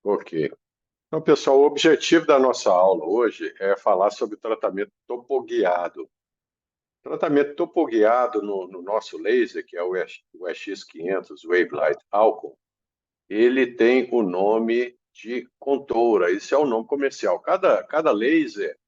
Ok. Então, pessoal, o objetivo da nossa aula hoje é falar sobre tratamento topoguiado. Tratamento topoguiado no nosso laser, que é o EX500 Wavelight Alcon, ele tem o nome de Contoura. Esse é o nome comercial. Cada laser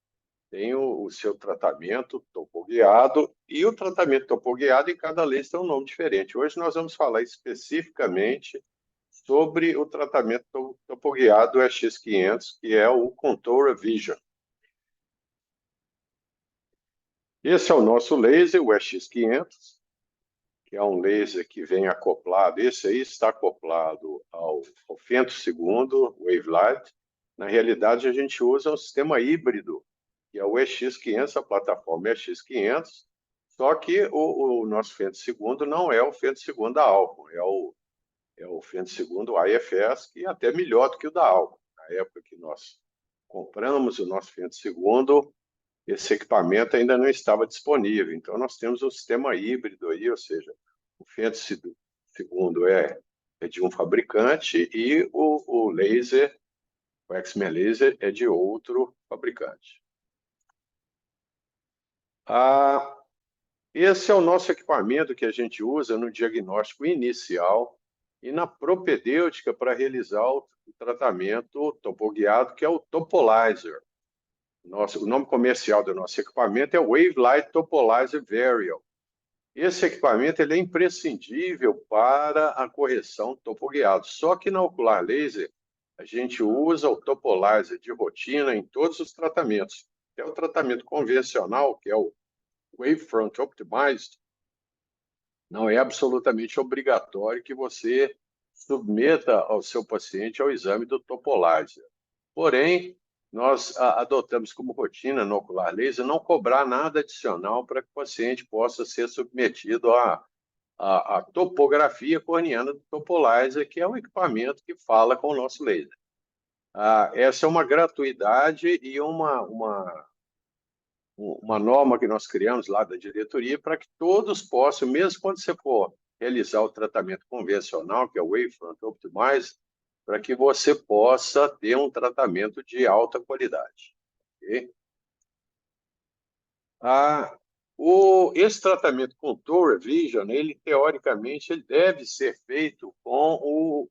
tem o seu tratamento topoguiado e o tratamento topoguiado em cada laser tem um nome diferente. Hoje nós vamos falar especificamente sobre o tratamento topoguiado EX500, que é o Contoura Vision. Esse é o nosso laser, o EX500, que é um laser que vem acoplado. Esse aí está acoplado ao femtosegundo Wavelight. Na realidade, a gente usa um sistema híbrido, que é o EX500, a plataforma EX500, só que o nosso femtosegundo não é o femtosegundo da Alcon, é o femtosegundo IFS, que é até melhor do que o da Alcon. Na época que nós compramos o nosso femtosegundo, esse equipamento ainda não estava disponível. Então, nós temos um sistema híbrido aí, ou seja, o femtosegundo é de um fabricante e o laser, o X-Men Laser, é de outro fabricante. Esse é o nosso equipamento que a gente usa no diagnóstico inicial e na propedêutica para realizar o tratamento topoguiado, que é o Topolyzer. O nome comercial do nosso equipamento é Wavelight Topolyzer Varial. Esse equipamento ele é imprescindível para a correção topoguiado. Só que na ocular laser, a gente usa o Topolyzer de rotina em todos os tratamentos. Até o tratamento convencional, que é o Wavefront Optimized, não é absolutamente obrigatório que você submeta ao seu paciente ao exame do Topolyzer. Porém, nós adotamos como rotina no ocular laser não cobrar nada adicional para que o paciente possa ser submetido à topografia corneana do Topolyzer, que é um equipamento que fala com o nosso laser. Essa é uma gratuidade e uma norma que nós criamos lá da diretoria para que todos possam, mesmo quando você for realizar o tratamento convencional, que é o Wavefront Optimize, para que você possa ter um tratamento de alta qualidade. Okay? Esse tratamento com Contoura Vision, ele teoricamente ele deve ser feito com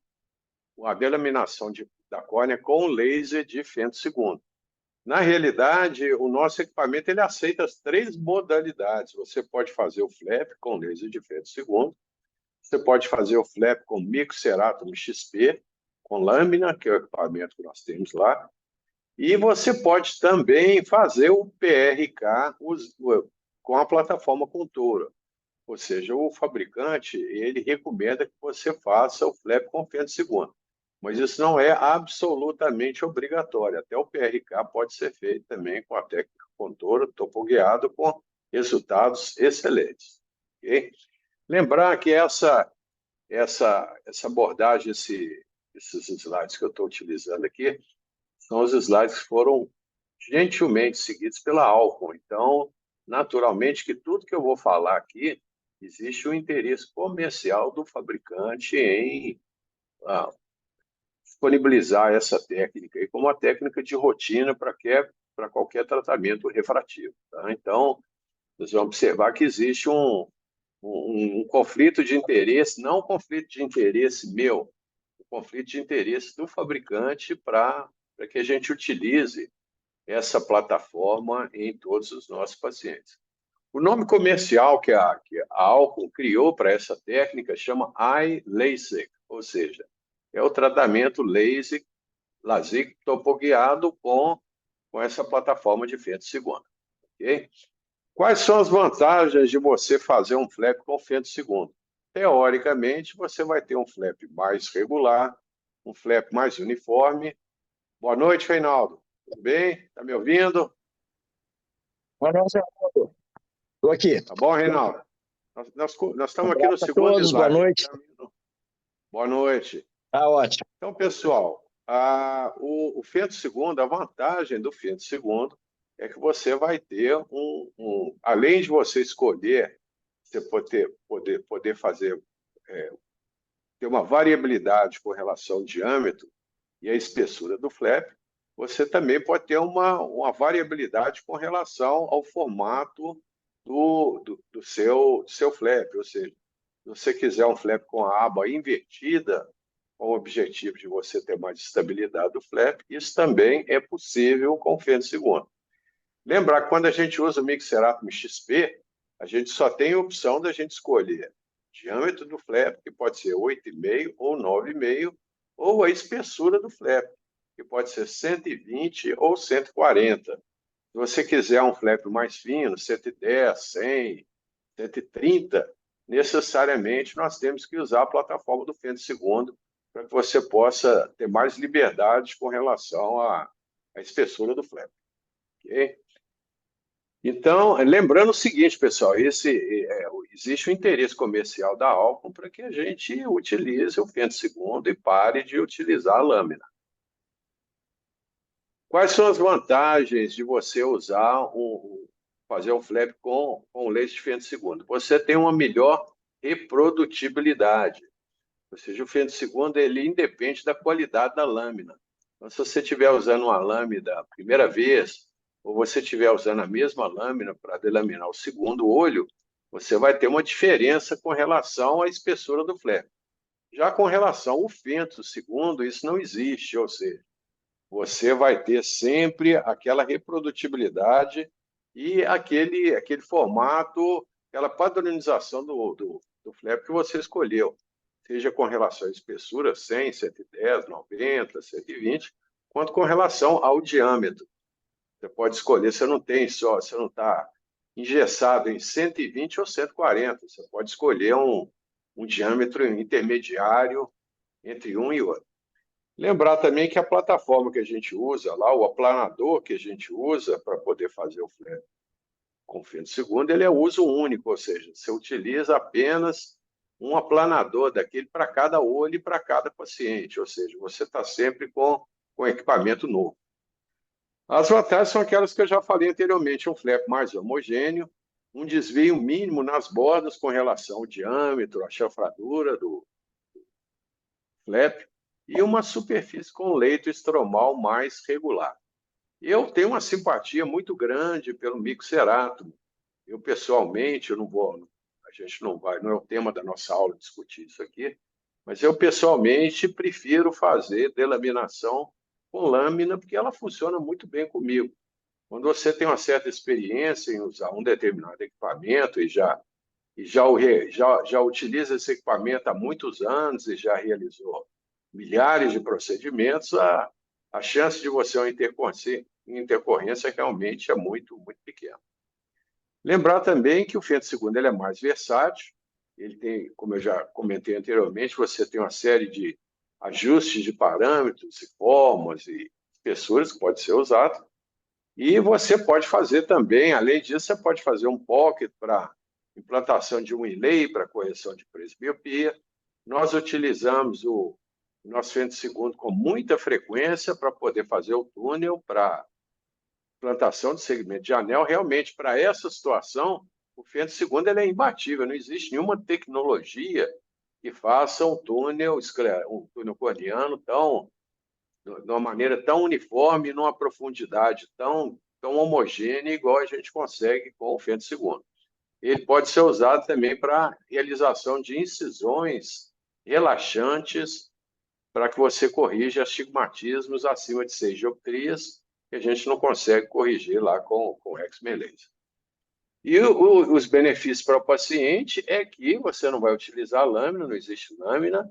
a delaminação da córnea com laser de femtosegundo. Na realidade, o nosso equipamento ele aceita as três modalidades. Você pode fazer o flap com laser de femtosegundo, você pode fazer o flap com microcerato XP, com lâmina, que é o equipamento que nós temos lá, e você pode também fazer o PRK com a plataforma Contoura. Ou seja, o fabricante ele recomenda que você faça o flap com femtosegundo. Mas isso não é absolutamente obrigatório. Até o PRK pode ser feito também com a técnica Contoura, topoguiado, com resultados excelentes. Okay? Lembrar que essa abordagem, esses slides que eu estou utilizando aqui, são os slides que foram gentilmente seguidos pela Alcon. Então, naturalmente, que tudo que eu vou falar aqui, existe um interesse comercial do fabricante em disponibilizar essa técnica aí como uma técnica de rotina para qualquer tratamento refrativo. Tá? Então, vocês vão observar que existe um conflito de interesse, não um conflito de interesse meu, um conflito de interesse do fabricante para que a gente utilize essa plataforma em todos os nossos pacientes. O nome comercial que a Alcon criou para essa técnica chama iLASIK, ou seja, é o tratamento LASIK topoguiado com essa plataforma de femtosegundo. Okay? Quais são as vantagens de você fazer um flap com femtosegundo? Teoricamente, você vai ter um flap mais regular, um flap mais uniforme. Boa noite, Reinaldo. Tudo bem? Está me ouvindo? Boa noite, Reinaldo. Estou aqui. Tá bom, Reinaldo? Nós estamos aqui no Abraço a segundo todos, slide. boa noite. Boa noite. Tá ótimo. Então, pessoal, o femtosegundo, a vantagem do femtosegundo é que você vai ter além de você escolher, você poder fazer, ter uma variabilidade com relação ao diâmetro, e a espessura do flap, você também pode ter uma variabilidade com relação ao formato do seu flap, ou seja, se você quiser um flap com a aba invertida, com o objetivo de você ter mais estabilidade do flap, isso também é possível com o Fender II. Lembrar que quando a gente usa o Mixer Atom XP, a gente só tem a opção da gente escolher o diâmetro do flap, que pode ser 8,5 ou 9,5, ou a espessura do flap, que pode ser 120 ou 140. Se você quiser um flap mais fino, 110, 100, 130, necessariamente nós temos que usar a plataforma do Fender II para que você possa ter mais liberdade com relação à espessura do flap. Ok? Então, lembrando o seguinte, pessoal, existe um interesse comercial da Alcon para que a gente utilize o Fender II e pare de utilizar a lâmina. Quais são as vantagens de você fazer um flap com laser de Fender II? Você tem uma melhor reprodutibilidade, ou seja, o Fender II ele independe da qualidade da lâmina. Então, se você estiver usando uma lâmina a primeira vez, ou você estiver usando a mesma lâmina para delaminar o segundo olho, você vai ter uma diferença com relação à espessura do flap. Já com relação ao Fender II, isso não existe, ou seja, você vai ter sempre aquela reprodutibilidade e aquele formato, aquela padronização do flap que você escolheu, seja com relação à espessura, 100, 110, 90, 120, quanto com relação ao diâmetro. Você pode escolher, você não está engessado em 120 ou 140, você pode escolher um diâmetro intermediário entre um e outro. Lembrar também que a plataforma que a gente usa lá, o aplanador que a gente usa para poder fazer o flap com o Fender II, ele é uso único, ou seja, você utiliza apenas um aplanador daquele para cada olho e para cada paciente, ou seja, você está sempre com equipamento novo. As vantagens são aquelas que eu já falei anteriormente, um flap mais homogêneo, um desvio mínimo nas bordas com relação ao diâmetro, à chanfradura do flap, e uma superfície com leito estromal mais regular. Eu tenho uma simpatia muito grande pelo Mixer Atom. Eu, pessoalmente, a gente não é o tema da nossa aula discutir isso aqui, mas eu, pessoalmente, prefiro fazer delaminação com lâmina, porque ela funciona muito bem comigo. Quando você tem uma certa experiência em usar um determinado equipamento já utiliza esse equipamento há muitos anos e já realizou milhares de procedimentos, a chance de você uma intercorrência realmente é muito, muito pequena. Lembrar também que o Fender II ele é mais versátil, ele tem, como eu já comentei anteriormente, você tem uma série de ajustes de parâmetros e formas e espessuras que pode ser usado, e você pode fazer também, além disso, você pode fazer um pocket para implantação de um inlay para correção de presbiopia. Nós utilizamos o nosso Fender II com muita frequência para poder fazer o túnel para implantação de segmento de anel. Realmente, para essa situação, o Fender II ele é imbatível, não existe nenhuma tecnologia que faça um túnel corneano de uma maneira tão uniforme, numa profundidade tão homogênea, igual a gente consegue com o Fender II. Ele pode ser usado também para realização de incisões relaxantes, para que você corrija astigmatismos acima de 6 dioptrias, que a gente não consegue corrigir lá com o X-Men Laser. E os benefícios para o paciente é que você não vai utilizar lâmina, não existe lâmina,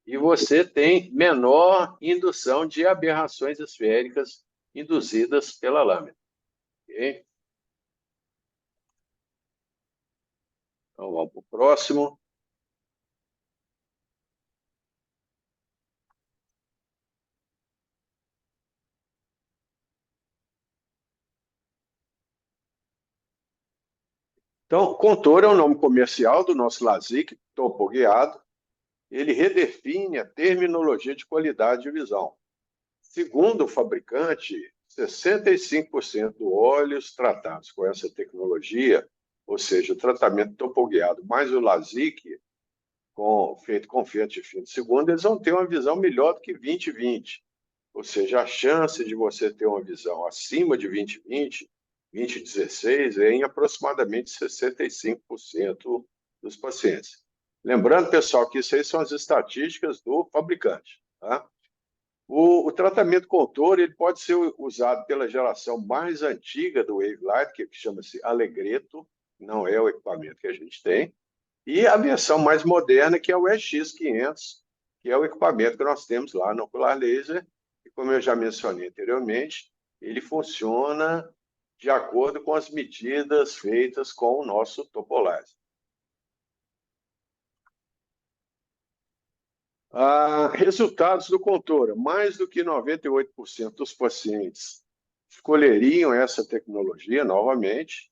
e você tem menor indução de aberrações esféricas induzidas pela lâmina. Okay? Então, vamos para o próximo. Então, Contour é o nome comercial do nosso LASIK topoguiado. Ele redefine a terminologia de qualidade de visão. Segundo o fabricante, 65% dos óleos tratados com essa tecnologia, ou seja, o tratamento topoguiado mais o LASIK, feito com Fiat Fino II, eles vão ter uma visão melhor do que 20/20. ou seja, a chance de você ter uma visão acima de 20/20, 20/16, é em aproximadamente 65% dos pacientes. Lembrando, pessoal, que isso aí são as estatísticas do fabricante, tá? O tratamento com Tor, ele pode ser usado pela geração mais antiga do Wavelight, que chama-se Alegreto, não é o equipamento que a gente tem, e a versão mais moderna, que é o EX500, que é o equipamento que nós temos lá no Ocular Laser, e como eu já mencionei anteriormente, ele funciona de acordo com as medidas feitas com o nosso Topolaser. Resultados do Contora. Mais do que 98% dos pacientes escolheriam essa tecnologia novamente.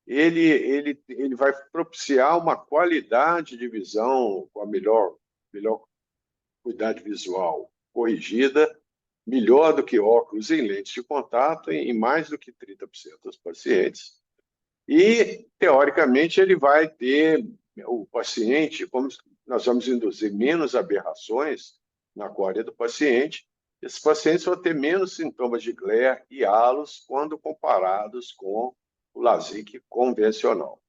Ele vai propiciar uma qualidade de visão com a melhor qualidade visual corrigida, melhor do que óculos em lentes de contato em mais do que 30% dos pacientes. E, teoricamente, ele vai ter o paciente, como nós vamos induzir menos aberrações na córnea do paciente, esses pacientes vão ter menos sintomas de glare e halos quando comparados com o LASIK convencional.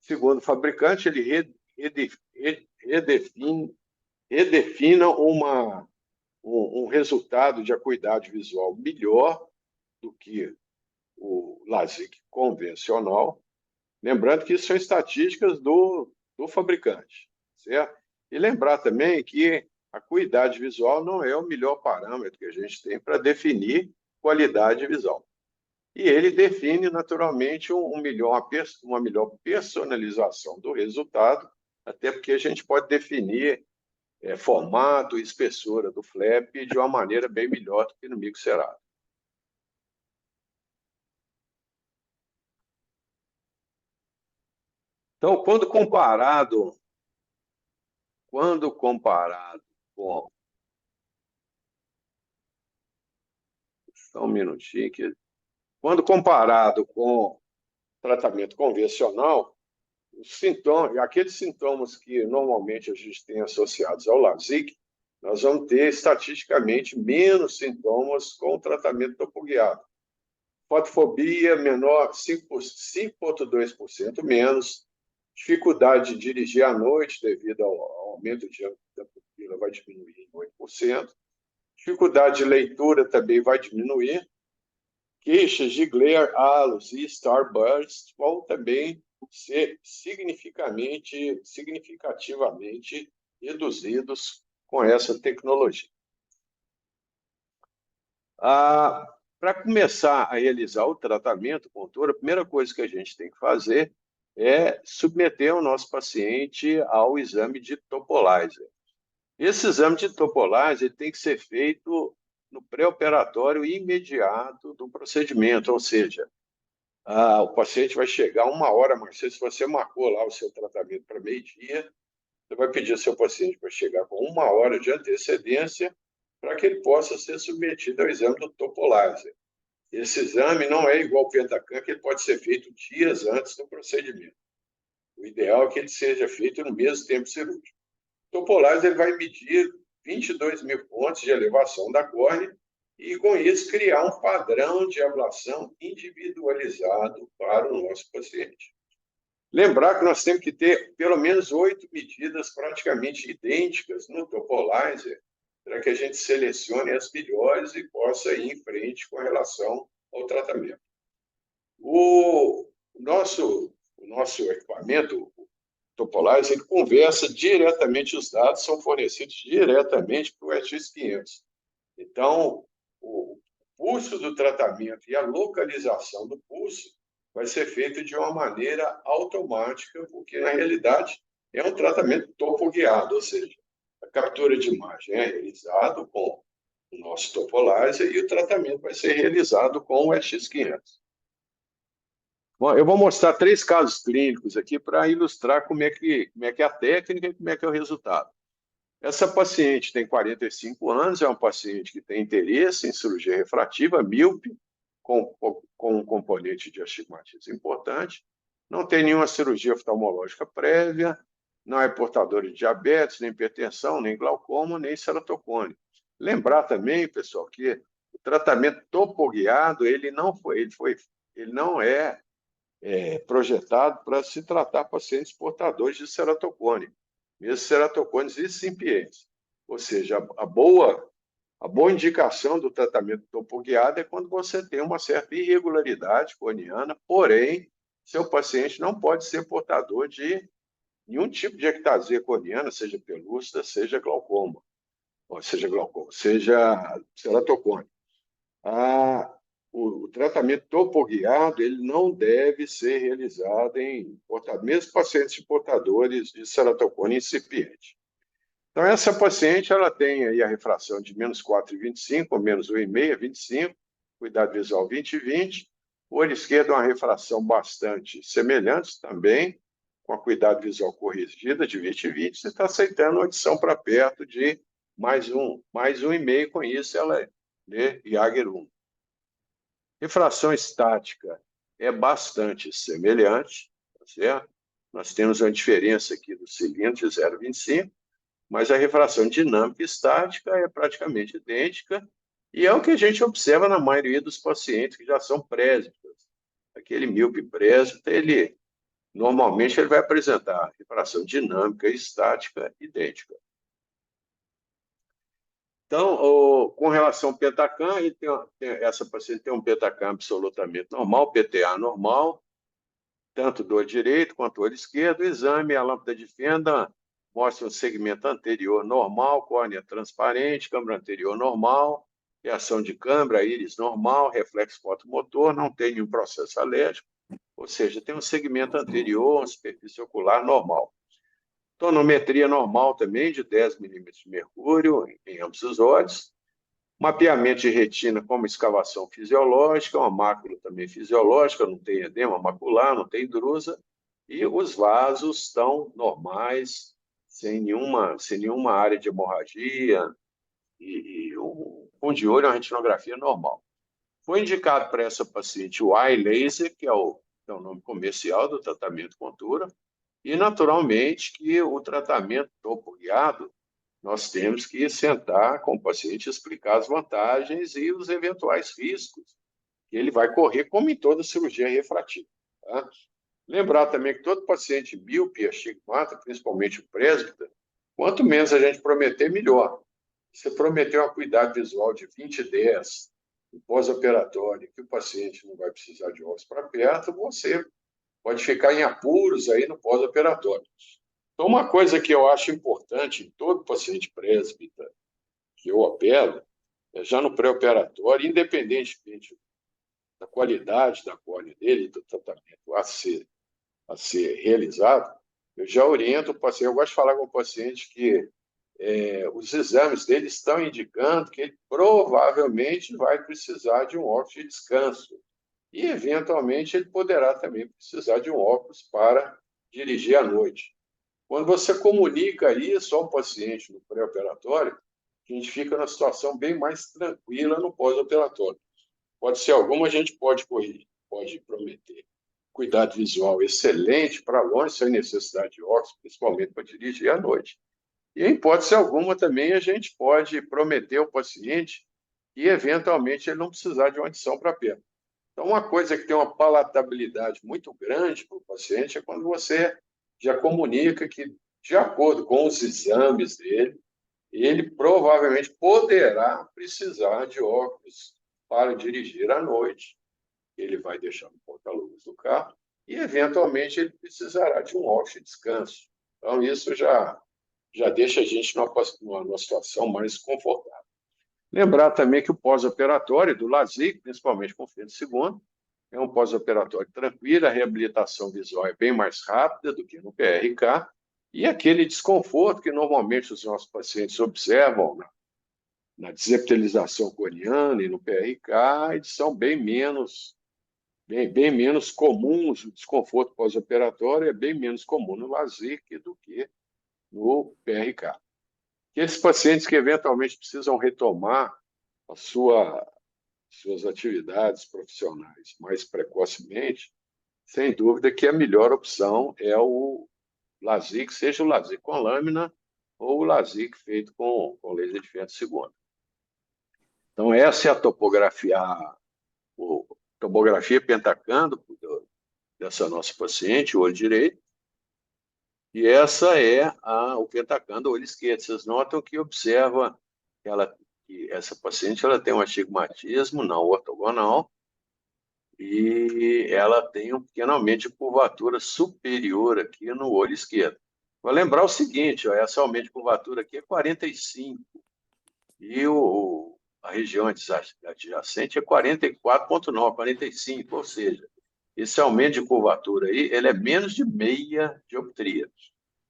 Segundo o fabricante, ele redefina um resultado de acuidade visual melhor do que o LASIK convencional. Lembrando que isso são estatísticas do fabricante, certo? E lembrar também que a acuidade visual não é o melhor parâmetro que a gente tem para definir qualidade visual. E ele define, naturalmente, uma melhor personalização do resultado, até porque a gente pode definir formato e espessura do flap de uma maneira bem melhor do que no microcerado. Então, quando comparado com... Só um minutinho aqui. Quando comparado com tratamento convencional, aqueles sintomas que normalmente a gente tem associados ao LASIK, nós vamos ter estatisticamente menos sintomas com o tratamento topoguiado. Fotofobia menor, 5,2% menos. Dificuldade de dirigir à noite devido ao aumento de ângulo da pupila vai diminuir em 8%. Dificuldade de leitura também vai diminuir. Queixas de glare, halos e starburst vão também ser significativamente reduzidos com essa tecnologia. Para começar a realizar o tratamento com Tor, a primeira coisa que a gente tem que fazer é submeter o nosso paciente ao exame de Topolaser. Esse exame de Topolaser tem que ser feito no pré-operatório imediato do procedimento, ou seja, o paciente vai chegar 1 hora mais cedo. Se você marcou lá o seu tratamento para meio-dia, você vai pedir ao seu paciente para chegar com 1 hora de antecedência para que ele possa ser submetido ao exame do Topolaser. Esse exame não é igual ao Pentacam, que ele pode ser feito dias antes do procedimento. O ideal é que ele seja feito no mesmo tempo cirúrgico. O Topolaser ele vai medir 22.000 pontos de elevação da córnea e, com isso, criar um padrão de ablação individualizado para o nosso paciente. Lembrar que nós temos que ter pelo menos 8 medidas praticamente idênticas no Topolaser para que a gente selecione as melhores e possa ir em frente com relação ao tratamento. O nosso equipamento, o Topolaser, ele conversa diretamente, os dados são fornecidos diretamente para o EX500. Então, o pulso do tratamento e a localização do pulso vai ser feito de uma maneira automática, porque, na realidade, é um tratamento topoguiado, ou seja, a captura de imagem é realizada com o nosso Topolaser e o tratamento vai ser realizado com o EX500. Bom, eu vou mostrar 3 casos clínicos aqui para ilustrar como é que é a técnica e como é que é o resultado. Essa paciente tem 45 anos, é uma paciente que tem interesse em cirurgia refrativa, míope, com um componente de astigmatismo importante, não tem nenhuma cirurgia oftalmológica prévia, não é portadora de diabetes, nem hipertensão, nem glaucoma, nem ceratocone. Lembrar também, pessoal, que o tratamento topoguiado ele não é projetado para se tratar pacientes portadores de ceratocone, mesmo ceratocones incipientes. Ou seja, a boa indicação do tratamento topoguiado é quando você tem uma certa irregularidade coniana, porém, seu paciente não pode ser portador de nenhum tipo de ectasia coniana, seja pelúcida, seja ceratocone. O tratamento topoguiado ele não deve ser realizado em mesmo pacientes portadores de ceratocone incipiente. Então, essa paciente ela tem aí a refração de menos 4,25 ou menos 1,5, 25, cuidado visual 20/20, o olho esquerdo é uma refração bastante semelhante também, com a cuidado visual corrigida de 20/20, você está aceitando uma adição para perto de mais 1,5, com isso ela é Jaeger 1. Refração estática é bastante semelhante, tá certo? Nós temos uma diferença aqui do cilindro de 0,25, mas a refração dinâmica estática é praticamente idêntica e é o que a gente observa na maioria dos pacientes que já são presbitas. Aquele míope presbita, normalmente ele vai apresentar refração dinâmica e estática idêntica. Então, com relação ao Pentacam, essa paciente tem um Pentacam absolutamente normal, PTA normal, tanto do olho direito quanto do olho esquerdo. O exame, a lâmpada de fenda mostra um segmento anterior normal, córnea transparente, câmara anterior normal, reação de câmara, íris normal, reflexo fotomotor, não tem nenhum processo alérgico, ou seja, tem um segmento anterior, uma superfície ocular normal. Tonometria normal também, de 10 milímetros de mercúrio em ambos os olhos. Mapeamento de retina como escavação fisiológica, uma mácula também fisiológica, não tem edema macular, não tem drusa, e os vasos estão normais, sem nenhuma área de hemorragia, e o fundo de olho é uma retinografia normal. Foi indicado para essa paciente o eye laser, que é o nome comercial do tratamento Contura, e naturalmente que o tratamento topo-guiado nós temos que sentar com o paciente e explicar as vantagens e os eventuais riscos que ele vai correr, como em toda cirurgia refrativa. Tá? Lembrar também que todo paciente míope, astigmata, principalmente o presbita, quanto menos a gente prometer, melhor. Se prometer uma cuidado visual de 20/10, no pós-operatório, que o paciente não vai precisar de óculos para perto, você pode ficar em apuros aí no pós-operatório. Então, uma coisa que eu acho importante em todo paciente presbita que eu opero, é já no pré-operatório, independentemente da qualidade da córnea dele, do tratamento a ser realizado, eu já oriento o paciente, eu gosto de falar com o paciente que os exames dele estão indicando que ele provavelmente vai precisar de um óculos de descanso e, eventualmente, ele poderá também precisar de um óculos para dirigir à noite. Quando você comunica isso ao paciente no pré-operatório, a gente fica numa situação bem mais tranquila no pós-operatório. Pode ser alguma, a gente pode corrigir, pode prometer cuidado visual excelente para longe, sem necessidade de óculos, principalmente para dirigir à noite. E, em hipótese alguma, também a gente pode prometer ao paciente que, eventualmente, ele não precisar de uma adição para perto. Então, uma coisa que tem uma palatabilidade muito grande para o paciente é quando você já comunica que, de acordo com os exames dele, ele provavelmente poderá precisar de óculos para dirigir à noite. Ele vai deixar no porta-luvas do carro e, eventualmente, ele precisará de um óculos de descanso. Então, isso já deixa a gente numa situação mais confortável. Lembrar também que o pós-operatório do LASIK, principalmente com frente segunda, é um pós-operatório tranquilo, a reabilitação visual é bem mais rápida do que no PRK, e aquele desconforto que normalmente os nossos pacientes observam na desepitelização corneana e no PRK, eles são bem menos comuns, o desconforto pós-operatório é bem menos comum no LASIK do que no PRK. Aqueles pacientes que eventualmente precisam retomar suas atividades profissionais mais precocemente, sem dúvida que a melhor opção é o LASIK, seja o LASIK com lâmina ou o LASIK feito com laser de fenda segunda. Então, essa é a topografia, tomografia pentacando dessa nossa paciente, o olho direito, e essa é o pentacando, o olho esquerdo. Vocês notam que observa que essa paciente ela tem um astigmatismo não ortogonal e ela tem um pequeno aumento de curvatura superior aqui no olho esquerdo. Vou lembrar o seguinte, ó, essa aumento de curvatura aqui é 45 e a região adjacente é 44,9, 45, ou seja, esse aumento de curvatura aí, ele é menos de meia dioptria.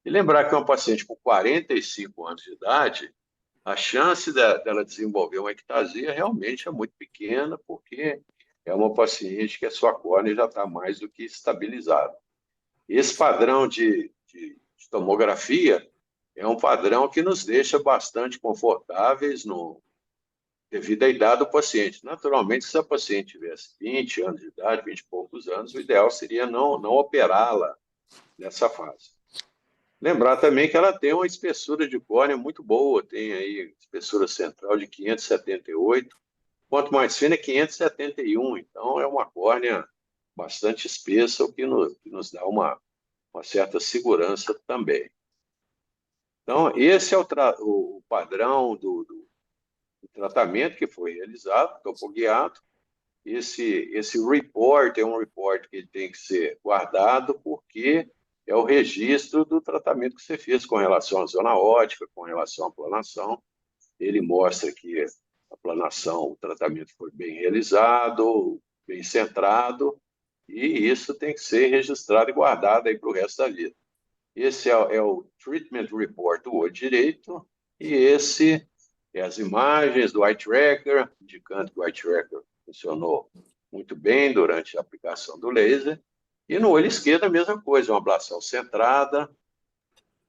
E lembrar que uma paciente com 45 anos de idade, a chance dela desenvolver uma ectasia realmente é muito pequena, porque é uma paciente que a sua córnea já está mais do que estabilizada. Esse padrão de tomografia é um padrão que nos deixa bastante confortáveis devido à idade do paciente. Naturalmente, se a paciente tivesse 20 anos de idade, 20 e poucos anos, o ideal seria não operá-la nessa fase. Lembrar também que ela tem uma espessura de córnea muito boa, tem aí espessura central de 578, quanto mais fina é 571, então é uma córnea bastante espessa, o que nos dá uma certa segurança também. Então, esse é o padrão do tratamento que foi realizado, topoguiado. Esse report é um report que tem que ser guardado porque é o registro do tratamento que você fez com relação à zona ótica, com relação à planação. Ele mostra que a planação, o tratamento foi bem realizado, bem centrado, e isso tem que ser registrado e guardado aí para o resto da vida. Esse é o Treatment Report do olho direito, e esse é as imagens do eye tracker, indicando que o eye tracker funcionou muito bem durante a aplicação do laser. E no olho esquerdo a mesma coisa, uma ablação centrada,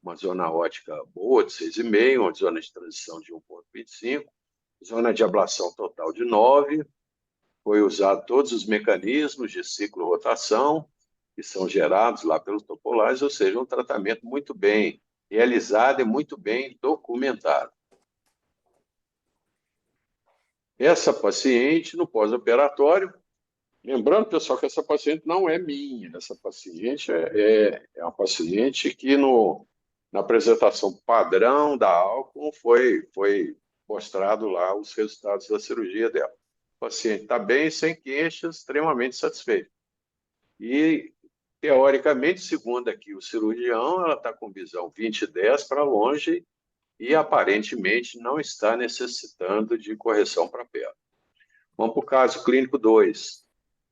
uma zona ótica boa de 6,5, uma zona de transição de 1,25, zona de ablação total de 9. Foi usado todos os mecanismos de ciclo-rotação que são gerados lá pelos topolares, ou seja, um tratamento muito bem realizado e muito bem documentado. Essa paciente, no pós-operatório, lembrando, pessoal, que essa paciente não é minha, essa paciente é uma paciente que na apresentação padrão da Alcon foi mostrado lá os resultados da cirurgia dela. O paciente está bem, sem queixas, extremamente satisfeito. E, teoricamente, segundo aqui o cirurgião, ela está com visão 20/10 para longe e, aparentemente, não está necessitando de correção para perto. Vamos para o caso clínico 2.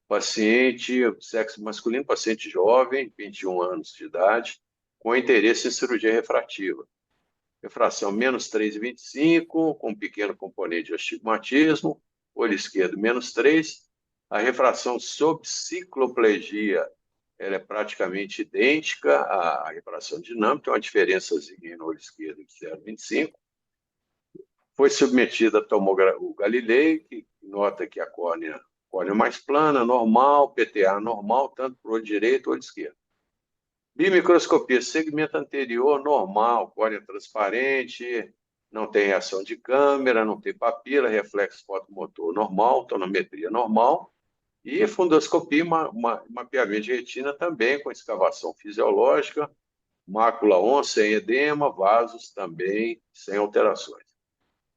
Paciente, sexo masculino, paciente jovem, 21 anos de idade, com interesse em cirurgia refrativa. Refração menos 3,25, com um pequeno componente de astigmatismo, olho esquerdo menos 3. A refração sob cicloplegia ela é praticamente idêntica à refração dinâmica, tem uma diferençazinha no olho esquerdo de 0,25. Foi submetida a tomografia, o Galilei, que nota que a córnea mais plana, normal, PTA normal, tanto para o olho direito ou olho esquerdo. Bimicroscopia, segmento anterior, normal, córnea transparente, não tem reação de câmera, não tem papila, reflexo fotomotor normal, tonometria normal. E fundoscopia, mapeamento de retina também, com escavação fisiológica, mácula 11 sem edema, vasos também sem alterações.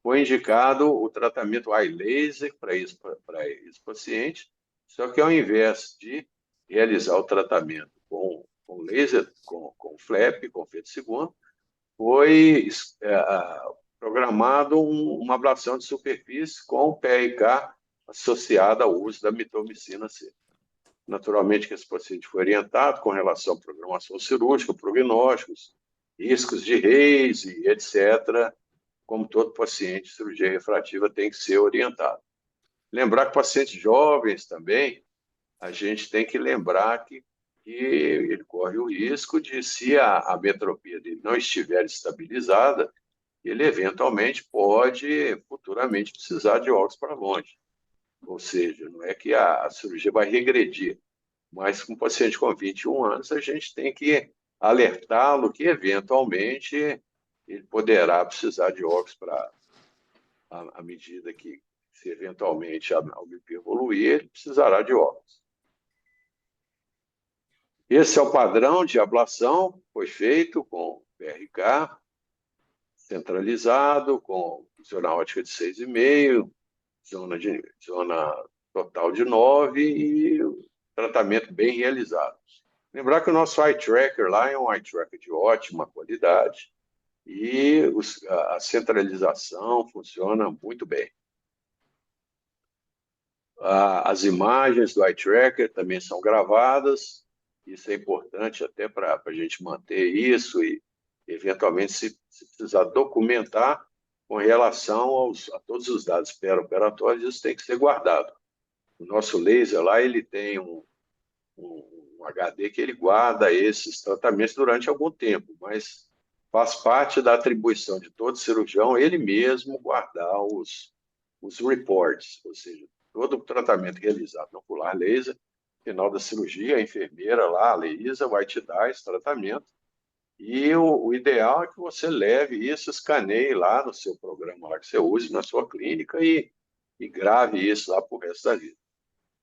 Foi indicado o tratamento eye laser para esse paciente, só que ao invés de realizar o tratamento com laser, com flap, com feto segundo, foi programado uma ablação de superfície com PRK associada ao uso da mitomicina C. Naturalmente que esse paciente foi orientado com relação à programação cirúrgica, prognósticos, riscos de Reis e etc., como todo paciente de cirurgia refrativa tem que ser orientado. Lembrar que pacientes jovens também, a gente tem que lembrar que ele corre o risco de, se a metropia dele não estiver estabilizada, ele eventualmente pode futuramente precisar de óculos para longe. Ou seja, não é que a cirurgia vai regredir, mas com um paciente com 21 anos, a gente tem que alertá-lo que eventualmente ele poderá precisar de óculos à medida que Se eventualmente a miopia evoluir, ele precisará de óculos. Esse é o padrão de ablação, foi feito com PRK centralizado, com zona ótica de 6,5, zona total de 9 e tratamento bem realizado. Lembrar que o nosso eye tracker lá é um eye tracker de ótima qualidade e a centralização funciona muito bem. As imagens do eye tracker também são gravadas, isso é importante até para a gente manter isso e, eventualmente, se precisar documentar com relação a todos os dados pré-operatórios, isso tem que ser guardado. O nosso laser lá, ele tem um HD que ele guarda esses tratamentos durante algum tempo, mas faz parte da atribuição de todo cirurgião ele mesmo guardar os reports, ou seja, todo o tratamento realizado no ocular laser, no final da cirurgia, a enfermeira lá, a Leísa, vai te dar esse tratamento, e o ideal é que você leve isso, escaneie lá no seu programa lá que você use na sua clínica e grave isso lá para o resto da vida.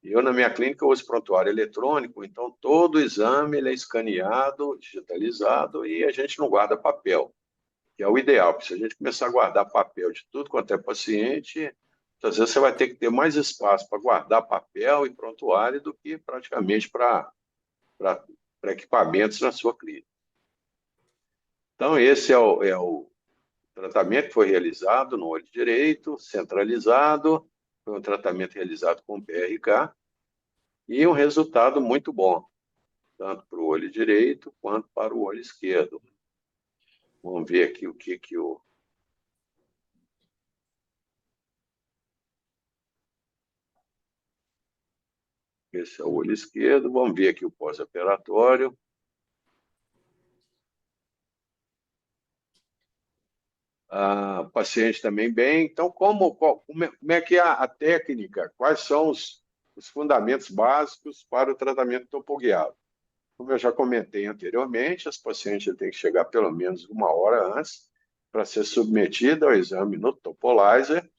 Eu, na minha clínica, uso prontuário eletrônico, então todo o exame ele é escaneado, digitalizado e a gente não guarda papel, que é o ideal, porque se a gente começar a guardar papel de tudo quanto é paciente, às vezes você vai ter que ter mais espaço para guardar papel e prontuário do que praticamente para equipamentos na sua clínica. Então, esse é o tratamento que foi realizado no olho direito, centralizado, foi um tratamento realizado com PRK, e um resultado muito bom, tanto para o olho direito quanto para o olho esquerdo. Vamos ver aqui o que o... Esse é o olho esquerdo, vamos ver aqui o pós-operatório. O paciente também bem. Então, como é que é a técnica? Quais são os fundamentos básicos para o tratamento topoguiado? Como eu já comentei anteriormente, as pacientes têm que chegar pelo menos 1 hora antes para ser submetida ao exame no Topolizer,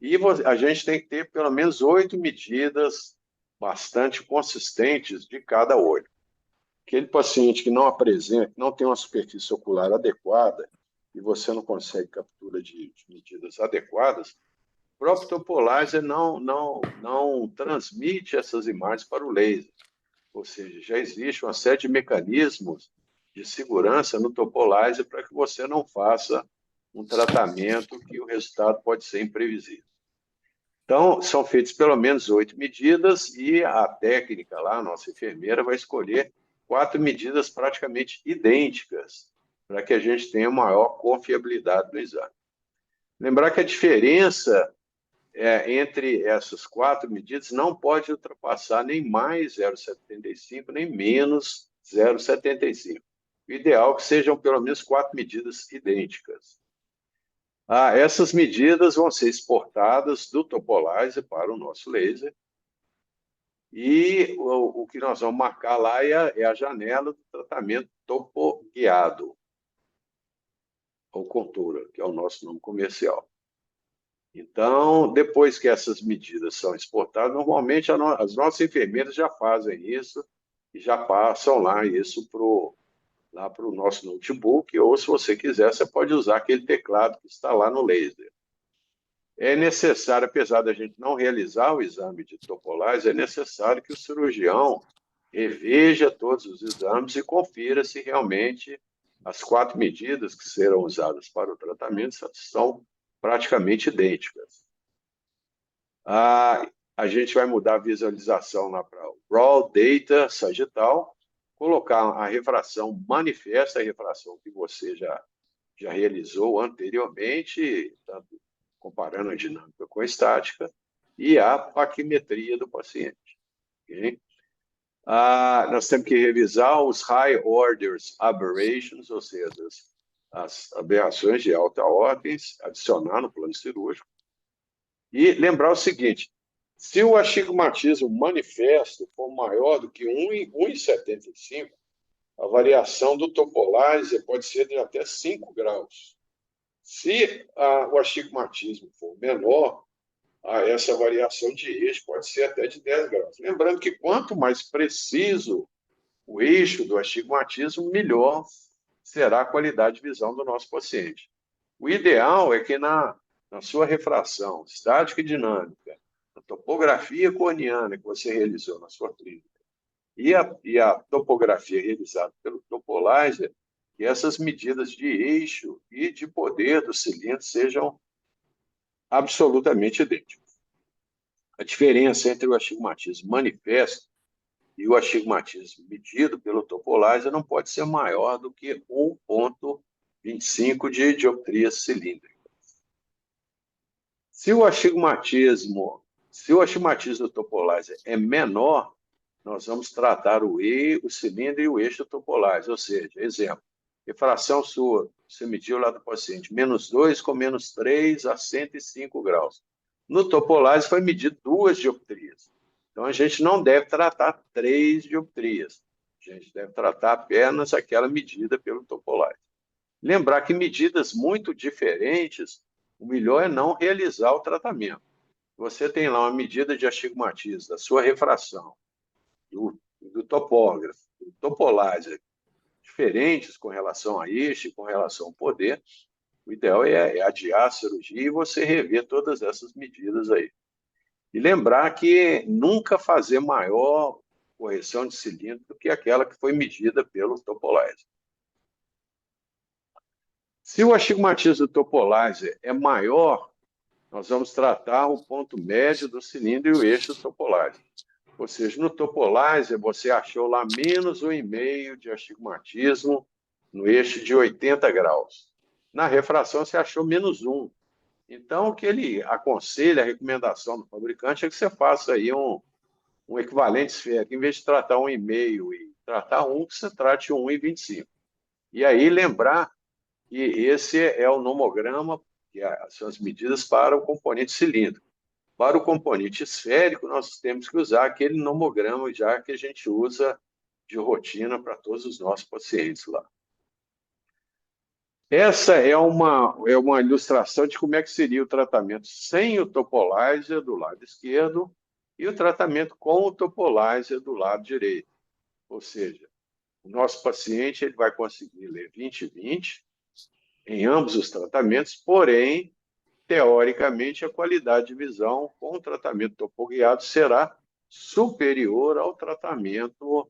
e a gente tem que ter pelo menos 8 medidas bastante consistentes de cada olho. Aquele paciente que não apresenta, não tem uma superfície ocular adequada, e você não consegue captura de medidas adequadas, o próprio Topolizer não transmite essas imagens para o laser. Ou seja, já existe uma série de mecanismos de segurança no Topolizer para que você não faça um tratamento que o resultado pode ser imprevisível. Então, são feitas pelo menos 8 medidas e a técnica lá, a nossa enfermeira, vai escolher 4 medidas praticamente idênticas para que a gente tenha maior confiabilidade no exame. Lembrar que a diferença entre essas 4 medidas não pode ultrapassar nem mais 0,75, nem menos 0,75. O ideal é que sejam pelo menos 4 medidas idênticas. Essas medidas vão ser exportadas do Topolizer para o nosso laser, e o que nós vamos marcar lá é a janela do tratamento topoguiado, ou Contour, que é o nosso nome comercial. Então, depois que essas medidas são exportadas, normalmente as nossas enfermeiras já fazem isso e já passam lá isso para o nosso notebook, ou se você quiser, você pode usar aquele teclado que está lá no laser. É necessário, apesar da gente não realizar o exame de Topolizer, é necessário que o cirurgião reveja todos os exames e confira se realmente as 4 medidas que serão usadas para o tratamento são praticamente idênticas. A gente vai mudar a visualização lá para o Raw Data Sagital, colocar a refração manifesta, a refração que você já realizou anteriormente, tanto comparando a dinâmica com a estática, e a paquimetria do paciente. Okay? Nós temos que revisar os high orders aberrations, ou seja, as aberrações de alta ordem, adicionar no plano cirúrgico. E lembrar o seguinte, se o astigmatismo manifesto for maior do que 1,75, a variação do Topolizer pode ser de até 5 graus. Se o astigmatismo for menor, essa variação de eixo pode ser até de 10 graus. Lembrando que quanto mais preciso o eixo do astigmatismo, melhor será a qualidade de visão do nosso paciente. O ideal é que na sua refração estática e dinâmica, na topografia corneana que você realizou na sua clínica e a topografia realizada pelo Topolizer, que essas medidas de eixo e de poder do cilindro sejam absolutamente idênticas. A diferença entre o astigmatismo manifesto e o astigmatismo medido pelo Topolizer não pode ser maior do que 1,25 de dioptrias cilíndricas. Se o astigmatismo do Topolizer é menor, nós vamos tratar o cilindro e o eixo do Topolizer, ou seja, exemplo, refração sua, você mediu lá do paciente, -2 com -3 a 105 graus. No Topolizer foi medido 2 dioptrias. Então, a gente não deve tratar 3 dioptrias. A gente deve tratar apenas aquela medida pelo Topolizer. Lembrar que medidas muito diferentes, o melhor é não realizar o tratamento. Você tem lá uma medida de astigmatismo da sua refração, do topógrafo, do Topolizer, diferentes com relação a este, com relação ao poder, o ideal é adiar a cirurgia e você rever todas essas medidas aí. E lembrar que nunca fazer maior correção de cilindro do que aquela que foi medida pelo Topolizer. Se o astigmatismo do Topolizer é maior, nós vamos tratar o ponto médio do cilindro e o eixo do Topolizer. Ou seja, no Topolizer você achou lá -1,5 de astigmatismo no eixo de 80 graus. Na refração você achou -1. Então, o que ele aconselha, a recomendação do fabricante, é que você faça aí um equivalente esférico. Em vez de tratar 1,5 e tratar 1, que você trate 1,25. E aí lembrar que esse é o nomograma, que são as medidas para o componente cilíndrico. Para o componente esférico, nós temos que usar aquele nomograma já que a gente usa de rotina para todos os nossos pacientes lá. Essa é uma ilustração de como é que seria o tratamento sem o Topolizer do lado esquerdo e o tratamento com o Topolizer do lado direito. Ou seja, o nosso paciente ele vai conseguir ler 20/20 em ambos os tratamentos, porém, teoricamente, a qualidade de visão com o tratamento topoguiado será superior ao tratamento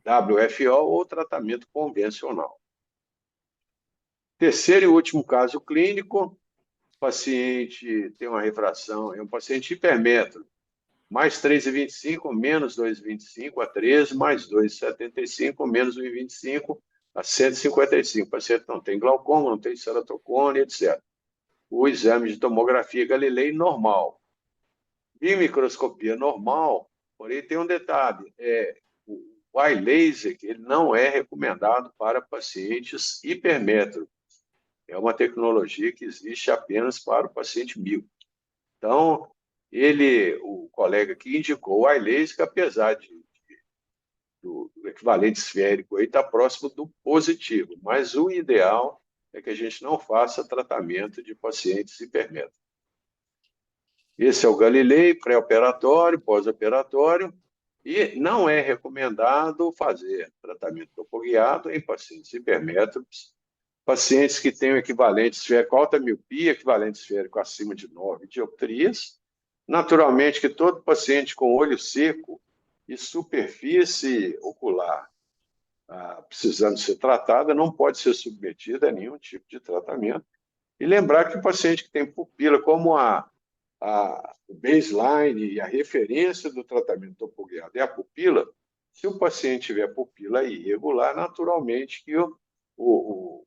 WFO ou tratamento convencional. Terceiro e último caso clínico, o paciente tem uma refração, é um paciente hipermétrope, mais 3,25, menos 2,25 a 13, mais 2,75, menos 1,25 a 155. O paciente não tem glaucoma, não tem ceratocone, etc. O exame de tomografia Galilei normal. Bimicroscopia normal, porém tem um detalhe, o iLaser ele não é recomendado para pacientes hipermétropes. É uma tecnologia que existe apenas para o paciente míope. Então, o colega que indicou o iLaser, que apesar do equivalente esférico está próximo do positivo, mas o ideal é que a gente não faça tratamento de pacientes hipermétropes. Esse é o Galilei, pré-operatório, pós-operatório, e não é recomendado fazer tratamento topoguiado em pacientes hipermétropes, pacientes que têm o equivalente esférico, alta miopia, equivalente esférico acima de 9 dioptrias. Naturalmente que todo paciente com olho seco e superfície ocular precisando ser tratada não pode ser submetido a nenhum tipo de tratamento. E lembrar que o paciente que tem pupila, como o baseline e a referência do tratamento topoguiado é a pupila, se o paciente tiver pupila irregular, naturalmente que o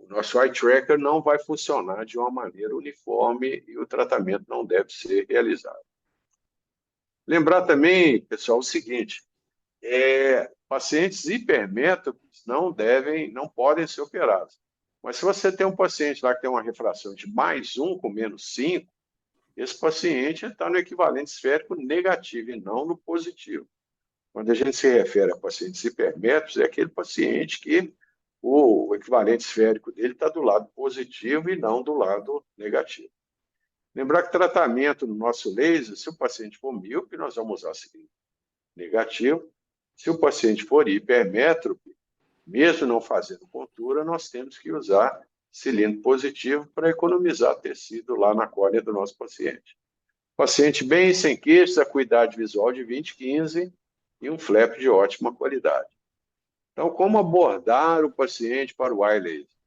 nosso eye tracker não vai funcionar de uma maneira uniforme e o tratamento não deve ser realizado. Lembrar também, pessoal, o seguinte, pacientes hipermétropes não podem ser operados. Mas se você tem um paciente lá que tem uma refração de +1 com -5, esse paciente está no equivalente esférico negativo e não no positivo. Quando a gente se refere a pacientes hipermétropes, é aquele paciente que o equivalente esférico dele está do lado positivo e não do lado negativo. Lembrar que tratamento no nosso laser, se o paciente for míope, nós vamos usar cilindro negativo. Se o paciente for hipermétrope, mesmo não fazendo contura, nós temos que usar cilindro positivo para economizar tecido lá na córnea do nosso paciente. Paciente bem sem queixas, acuidade visual de 20/15 e um flap de ótima qualidade. Então, como abordar o paciente para o eye laser?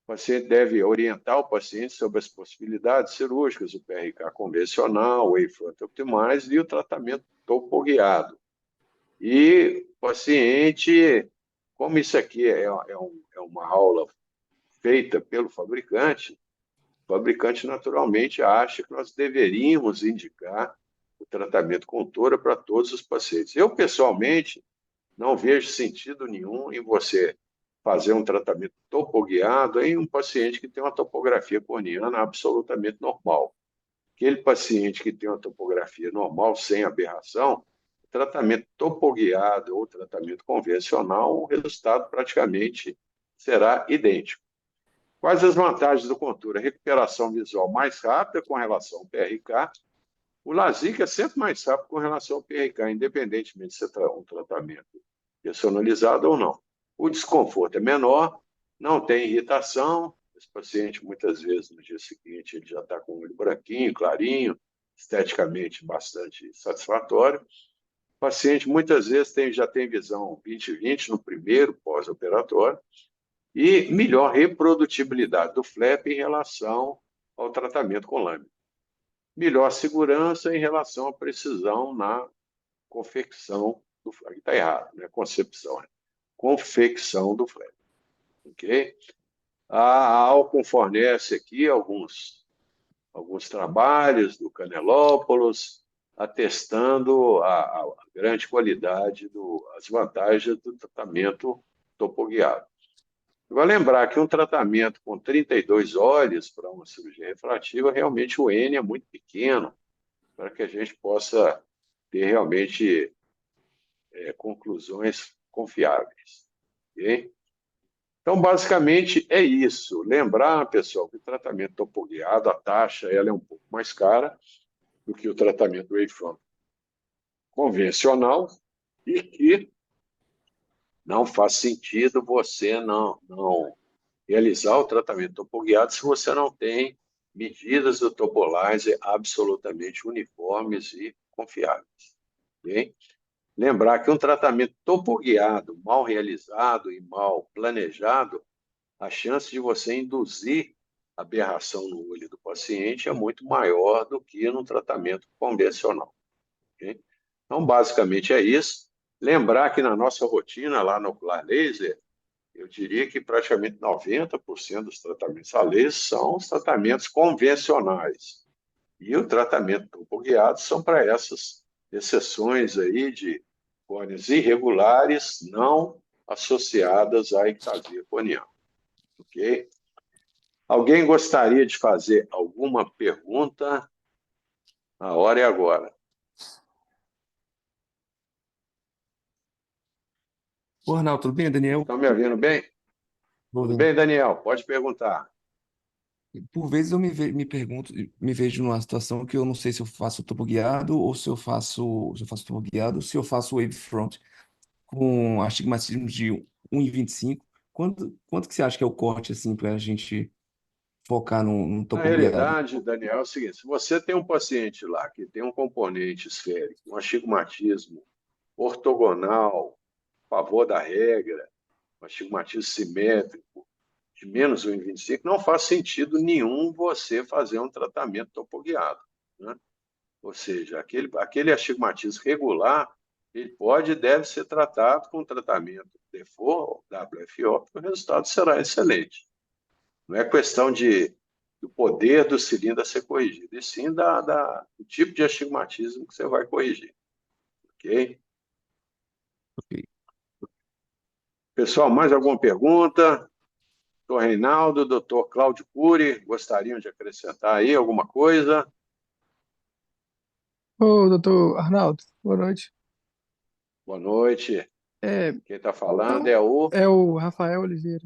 O paciente deve orientar o paciente sobre as possibilidades cirúrgicas, o PRK convencional, o Wavefront Optimize e o tratamento topoguiado. E o paciente, como isso aqui é uma aula feita pelo fabricante, o fabricante naturalmente acha que nós deveríamos indicar o tratamento com tora para todos os pacientes. Eu, pessoalmente, não vejo sentido nenhum em você fazer um tratamento topoguiado em um paciente que tem uma topografia corneana absolutamente normal. Aquele paciente que tem uma topografia normal, sem aberração, tratamento topoguiado ou tratamento convencional, o resultado praticamente será idêntico. Quais as vantagens do contura? Recuperação visual mais rápida com relação ao PRK. O LASIK é sempre mais rápido com relação ao PRK, independentemente de ser um tratamento personalizado ou não. O desconforto é menor, não tem irritação. Esse paciente, muitas vezes, no dia seguinte, ele já está com o olho branquinho, clarinho, esteticamente bastante satisfatório. O paciente, muitas vezes, já tem visão 20/20 no primeiro pós-operatório e melhor reprodutibilidade do flap em relação ao tratamento com lâmina. Melhor segurança em relação à precisão na confecção do flap. Está errado, não é concepção, é confecção do flap. Ok? A Alcon fornece aqui alguns trabalhos do Canelópolis, atestando a grande qualidade, as vantagens do tratamento topoguiado. Vai lembrar que um tratamento com 32 olhos para uma cirurgia refrativa, realmente o N é muito pequeno para que a gente possa ter realmente conclusões confiáveis. Okay? Então, basicamente, é isso. Lembrar, pessoal, que o tratamento topoguiado, a taxa ela é um pouco mais cara do que o tratamento Wavefront convencional e que não faz sentido você não realizar o tratamento topoguiado se você não tem medidas do topolizer absolutamente uniformes e confiáveis. Okay? Lembrar que um tratamento topoguiado mal realizado e mal planejado, a chance de você induzir aberração no olho do paciente é muito maior do que no tratamento convencional. Okay? Então, basicamente é isso. Lembrar que na nossa rotina, lá no Ocular Laser, eu diria que praticamente 90% dos tratamentos a laser são os tratamentos convencionais. E o tratamento topoguiado são para essas exceções aí de córneas irregulares não associadas à ectasia corneal. Ok? Alguém gostaria de fazer alguma pergunta? A hora é agora. Ô, Arnaldo, tudo bem, Daniel? Estão me ouvindo bem? Tudo bem, Daniel? Pode perguntar. Por vezes eu me pergunto, me vejo numa situação que eu não sei se eu faço topo guiado ou se eu faço topo guiado, se eu faço wavefront com astigmatismo de 1,25. Quanto que você acha que é o corte, assim, para a gente focar no Na topo guiado? realidade, Daniel, é o seguinte: se você tem um paciente lá que tem um componente esférico, um astigmatismo ortogonal, favor da regra, um astigmatismo simétrico de menos 1,25, não faz sentido nenhum você fazer um tratamento topoguiado, né? Ou seja, aquele astigmatismo regular, ele pode e deve ser tratado com tratamento DEFO, WFO, que o resultado será excelente. Não é questão do poder do cilindro a ser corrigido, e sim do tipo de astigmatismo que você vai corrigir. Ok? Ok. Pessoal, mais alguma pergunta? Doutor Reinaldo, doutor Cláudio Cury, gostariam de acrescentar aí alguma coisa? Ô, doutor Arnaldo, boa noite. Boa noite. É, Quem está falando então, é o é o Rafael Oliveira.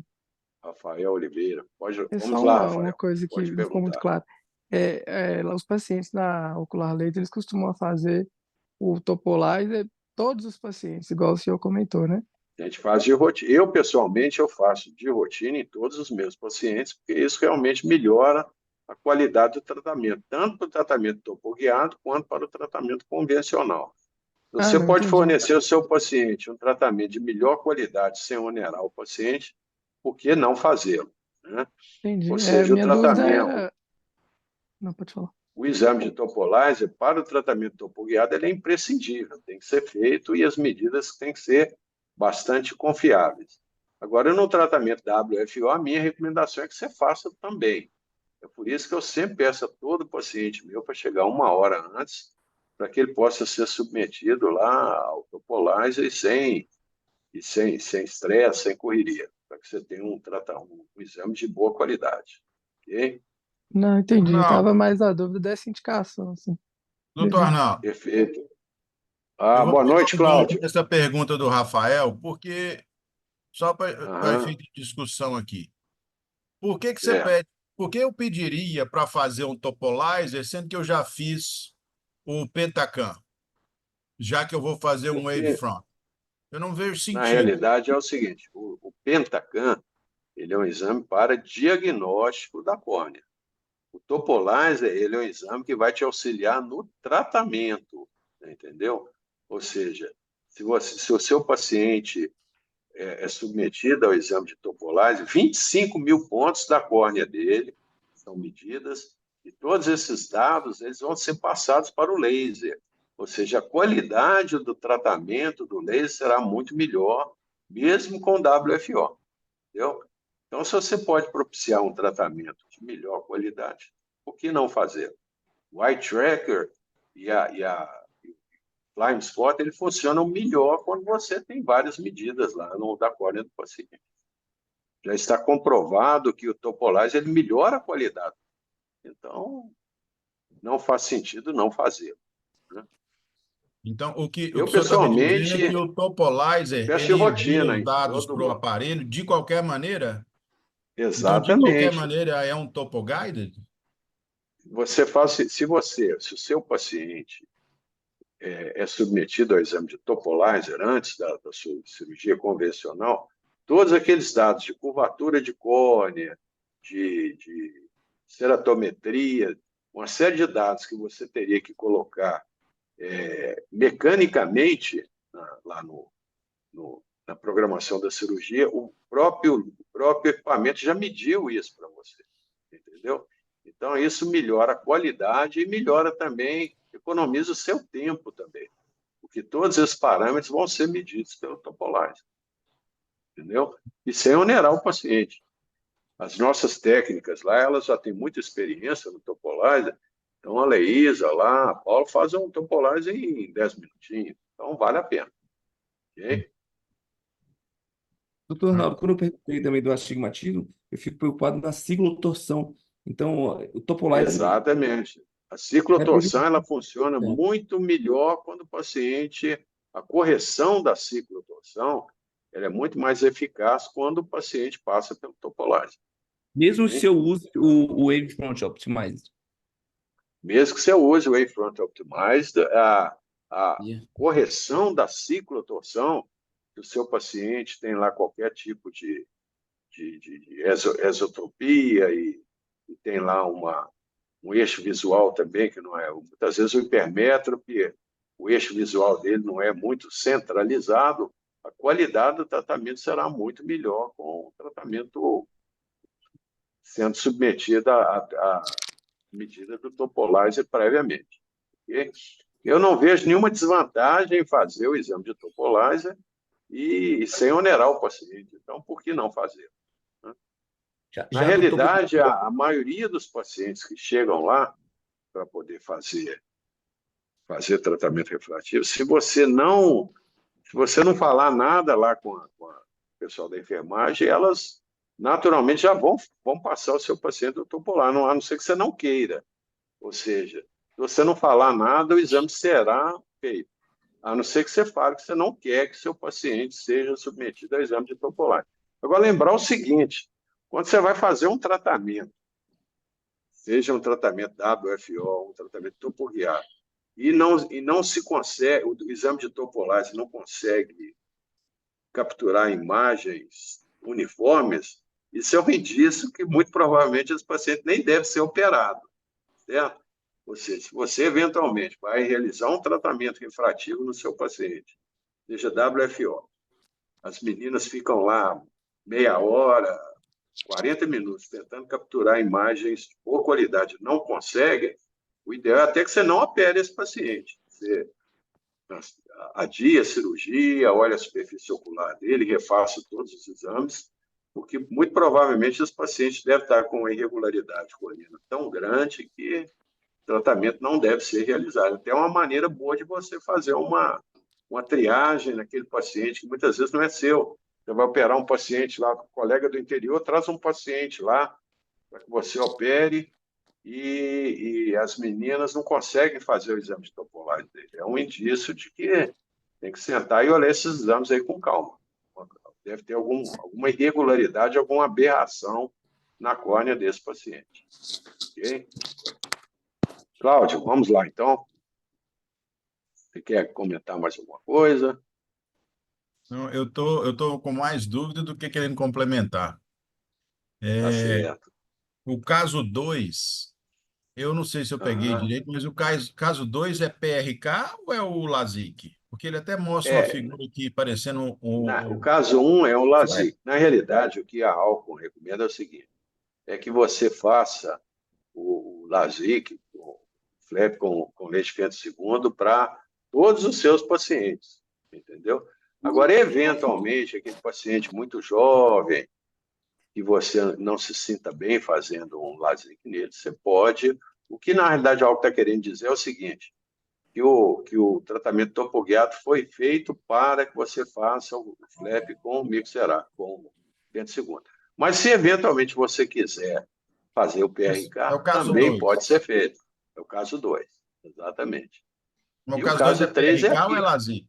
Rafael Oliveira. É Vamos só lá, uma Rafael. coisa que Pode não ficou muito perguntar. clara. Lá os pacientes na Ocular Leite, eles costumam fazer o Topolizer, todos os pacientes, igual o senhor comentou, né? A gente faz de rotina. Eu, pessoalmente, eu faço de rotina em todos os meus pacientes, porque isso realmente melhora a qualidade do tratamento, tanto para o tratamento topoguiado quanto para o tratamento convencional. Ah, Você não, pode entendi. fornecer ao seu paciente um tratamento de melhor qualidade sem onerar o paciente, por que não fazê-lo, né? Ou Entendi. seja, o Minha dúvida tratamento, era. Não, pode falar. o exame de Topolizer para o tratamento topoguiado ele é imprescindível, tem que ser feito e as medidas têm que ser bastante confiáveis. Agora, no tratamento WFO, a minha recomendação é que você faça também. É por isso que eu sempre peço a todo paciente meu para chegar uma hora antes, para que ele possa ser submetido lá ao Topolizer sem estresse, sem correria, para que você tenha um exame de boa qualidade. Ok? Não, entendi. Eu tava Arnaldo, mais na dúvida dessa indicação, assim. doutor Beleza. Arnaldo, Perfeito. eu vou Boa pegar noite, o gancho Cláudio. dessa pergunta do Rafael, porque, só para Aham, efeito de discussão aqui, por que você certo. pede, por que eu pediria para fazer um topolizer, sendo que eu já fiz o Pentacam, já que eu vou fazer um Porque, wavefront? Eu não vejo na sentido. realidade, é o seguinte, o Pentacam, ele é um exame para diagnóstico da córnea. O Topolizer, ele é um exame que vai te auxiliar no tratamento, entendeu? Ou seja, se o seu paciente é submetido ao exame de Topolizer, 25 mil pontos da córnea dele são medidas e todos esses dados eles vão ser passados para o laser. Ou seja, a qualidade do tratamento do laser será muito melhor, mesmo com WFO, entendeu? Então, se você pode propiciar um tratamento de melhor qualidade, por que não fazer? O eye tracker e a Flying Spot, ele funcionam melhor quando você tem várias medidas lá no da córnea do paciente. Já está comprovado que o Topolizer ele melhora a qualidade. Então, não faz sentido não fazer, né? Então, o que Eu, o senhor está me dizendo é que pessoalmente, o eu topolizer, peço de ele envia rotina os em dados todo para o mundo. aparelho de qualquer maneira? Então, de qualquer Exatamente. maneira, é um topoguided? Você faz, se o seu paciente é submetido ao exame de Topolizer antes da sua cirurgia convencional, todos aqueles dados de curvatura de córnea, de ceratometria, uma série de dados que você teria que colocar mecanicamente lá na programação da cirurgia, o próprio equipamento já mediu isso para você, entendeu? Então, isso melhora a qualidade e melhora também, economiza o seu tempo também, porque todos esses parâmetros vão ser medidos pelo Topolizer, entendeu? E sem onerar o paciente. As nossas técnicas lá, elas já têm muita experiência no Topolizer, então a Leísa lá, a Paulo faz um Topolizer em 10 minutinhos, então vale a pena, ok? Doutor Arnaldo, quando eu perguntei também do astigmatismo, eu fico preocupado na ciclotorção. Então, o Topolizer Exatamente. A vai prejudicar. ciclotorção ela funciona muito melhor quando o paciente, a correção da ciclotorção, ela é muito mais eficaz quando o paciente passa pelo Topolizer, Mesmo se ok? eu use o Wavefront Optimizer. Mesmo que você use o Wavefront Optimized, a Yeah. correção da ciclotorção, se o seu paciente tem lá qualquer tipo de esotropia e tem lá um eixo visual também, que não é. Muitas vezes o hipermétrope, o eixo visual dele não é muito centralizado, a qualidade do tratamento será muito melhor com o tratamento sendo submetido à medida do Topolizer previamente. Ok? Eu não vejo nenhuma desvantagem em fazer o exame de Topolizer e sem onerar o paciente. Então, por que não fazer? Já, Na já do topo. realidade, a maioria dos pacientes que chegam lá para poder fazer tratamento refrativo, se você não falar nada lá com a pessoal da enfermagem, elas naturalmente já vão passar o seu paciente ao topolar, a não ser que você não queira. Ou seja, se você não falar nada, o exame será feito. a não ser que você fale que você não quer que seu paciente seja submetido a exame de Topolize. Agora, lembrar o seguinte, quando você vai fazer um tratamento, seja um tratamento WFO, um tratamento topoguiado, e não se consegue, o exame de Topolize não consegue capturar imagens uniformes, isso é um indício que muito provavelmente esse paciente nem deve ser operado, certo? Ou seja, se você eventualmente vai realizar um tratamento refrativo no seu paciente, seja WFO, as meninas ficam lá meia hora, 40 minutos, tentando capturar imagens de boa qualidade, não conseguem, o ideal é até que você não opere esse paciente. Você adia a cirurgia, olha a superfície ocular dele, refaça todos os exames, porque muito provavelmente esse paciente deve estar com uma irregularidade corneana tão grande que o tratamento não deve ser realizado. Até uma maneira boa de você fazer uma triagem naquele paciente, que muitas vezes não é seu. Você vai operar um paciente lá, um colega do interior, traz um paciente lá para que você opere e as meninas não conseguem fazer o exame de Topolize dele. É um indício de que tem que sentar e olhar esses exames aí com calma. Deve ter alguma irregularidade, alguma aberração na córnea desse paciente. Ok? Cláudio, vamos lá, então. Você quer comentar mais alguma coisa? Não, eu tô com mais dúvida do que querendo complementar. Tá É, certo. o caso 2, eu não sei se eu peguei Aham. direito, mas o caso 2 é PRK ou é o LASIK? Porque ele até mostra uma É, figura aqui parecendo o caso 1 é um Flap. LASIK. Na realidade, o que a Alcon recomenda é o seguinte, é que você faça o LASIK, o flap com leite quente segundo, para todos os seus pacientes, entendeu? Agora, eventualmente, aquele paciente muito jovem, que você não se sinta bem fazendo um LASIK nele, você pode... O que, na realidade, a Alcon está querendo dizer é o seguinte, que o tratamento topoguiado foi feito para que você faça o flap com o mixerar, com 20 segundos. Mas se eventualmente você quiser fazer o É PRK, o caso também pode 2. ser feito. É o caso 2, exatamente. O E o caso 2 é caso 3 é PRK ou é aqui. LASIK?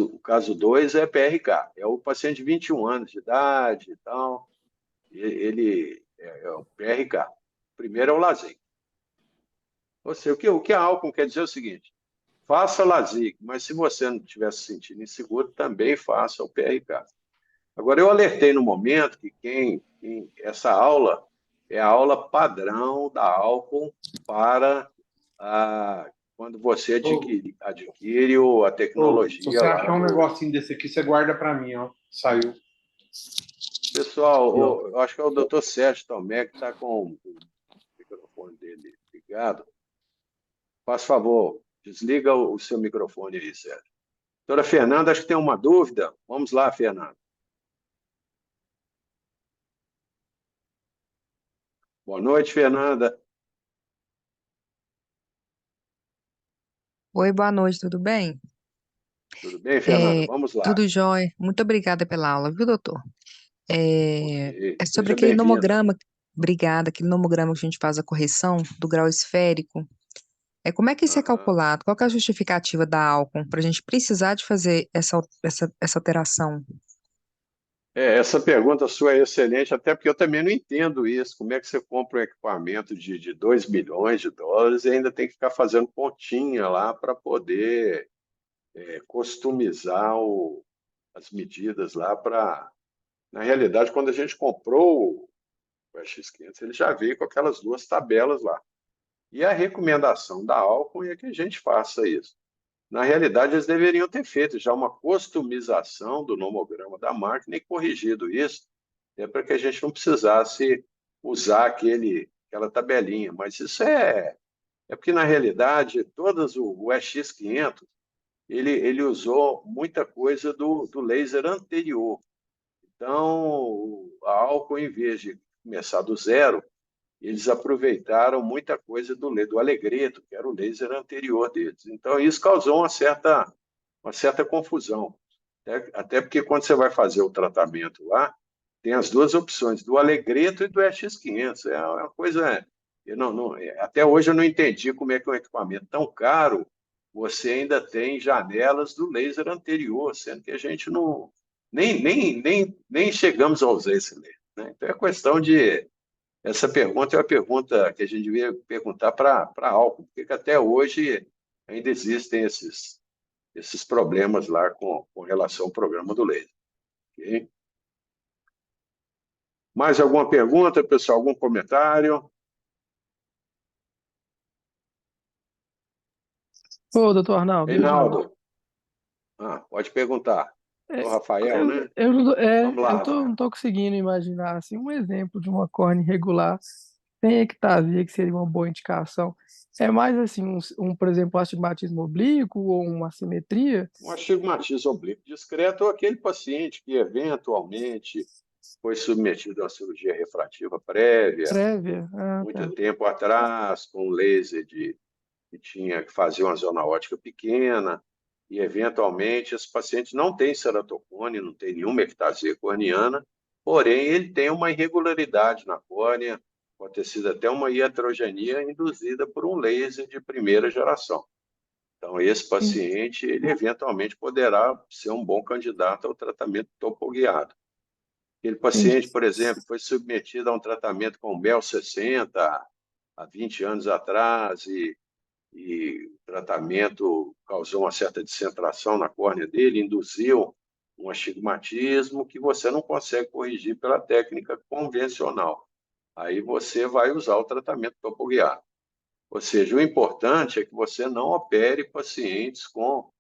O caso 2 é PRK. É o paciente de 21 anos de idade e tal. Ele é o PRK. Primeiro é o LASIK. Ou seja, o que a Alcon quer dizer é o seguinte, faça LASIK, mas se você não estiver se sentindo inseguro, também faça o PRK. Agora, eu alertei no momento que essa aula é a aula padrão da Alcon para quando você Ô, adquire a se tecnologia você lá achar um do... negocinho desse aqui, você guarda pra mim, ó. Saiu. Pessoal, Aqui, ó. eu acho que é o doutor Sérgio Tomé que está com o microfone dele ligado. Faz favor, desliga o seu microfone aí, Sérgio. Doutora Fernanda, acho que tem uma dúvida. Vamos lá, Fernanda. Boa noite, Fernanda. Oi, boa noite, tudo bem? Tudo bem, Fernanda? É, Vamos lá. tudo jóia. Muito obrigada pela aula, viu, doutor? É, Ok. é sobre Seja aquele bem-vinda. nomograma, obrigada, aquele nomograma que a gente faz a correção do grau esférico. Como é que isso é Aham. calculado? Qual que é a justificativa da Alcon para a gente precisar de fazer essa alteração? Essa pergunta sua é excelente, até porque eu também não entendo isso. Como é que você compra um equipamento de 2 milhões de dólares e ainda tem que ficar fazendo pontinha lá para poder customizar as medidas lá para... Na realidade, quando a gente comprou o X500, ele já veio com aquelas duas tabelas lá. E a recomendação da Alcon é que a gente faça isso. Na realidade, eles deveriam ter feito já uma customização do nomograma da máquina e corrigido isso, para que a gente não precisasse usar aquela tabelinha. Mas isso é porque, na realidade, todas o EX500, ele usou muita coisa do laser anterior. Então, a Alcon, em vez de começar do zero, eles aproveitaram muita coisa do Alegreto, que era o laser anterior deles. Então, isso causou uma certa confusão. Até porque, quando você vai fazer o tratamento lá, tem as duas opções, do Alegreto e do EX500. É uma coisa... até hoje eu não entendi como é que um equipamento tão caro você ainda tem janelas do laser anterior, sendo que a gente não nem chegamos a usar esse laser, né? Então é questão de essa pergunta é uma pergunta que a gente devia perguntar para álcool, porque que até hoje ainda existem esses problemas lá com relação ao programa do laser. Ok? Mais alguma pergunta, pessoal? Algum comentário? Ô, doutor Arnaldo, Reinaldo, pode perguntar. É, O Rafael, né? Vamos lá, eu Rafael. não tô conseguindo imaginar assim, um exemplo de uma córnea irregular sem ectasia, que seria uma boa indicação. É mais assim, por exemplo, um astigmatismo oblíquo ou uma assimetria Um astigmatismo oblíquo discreto ou aquele paciente que eventualmente foi submetido a uma cirurgia refrativa prévia, prévia. Ah, muito tá. tempo atrás, com laser que tinha que fazer uma zona óptica pequena, e eventualmente esse paciente não tem ceratocone, não tem nenhuma ectasia corneana, porém ele tem uma irregularidade na córnea, pode ter sido até uma iatrogenia induzida por um laser de primeira geração. Então, esse paciente, ele eventualmente poderá ser um bom candidato ao tratamento topoguiado. Aquele paciente, Entendi. por exemplo, foi submetido a um tratamento com MEL 60 há 20 anos atrás e o tratamento causou uma certa descentração na córnea dele, induziu um astigmatismo que você não consegue corrigir pela técnica convencional. Aí você vai usar o tratamento topoguiado. Ou seja, o importante é que você não opere pacientes com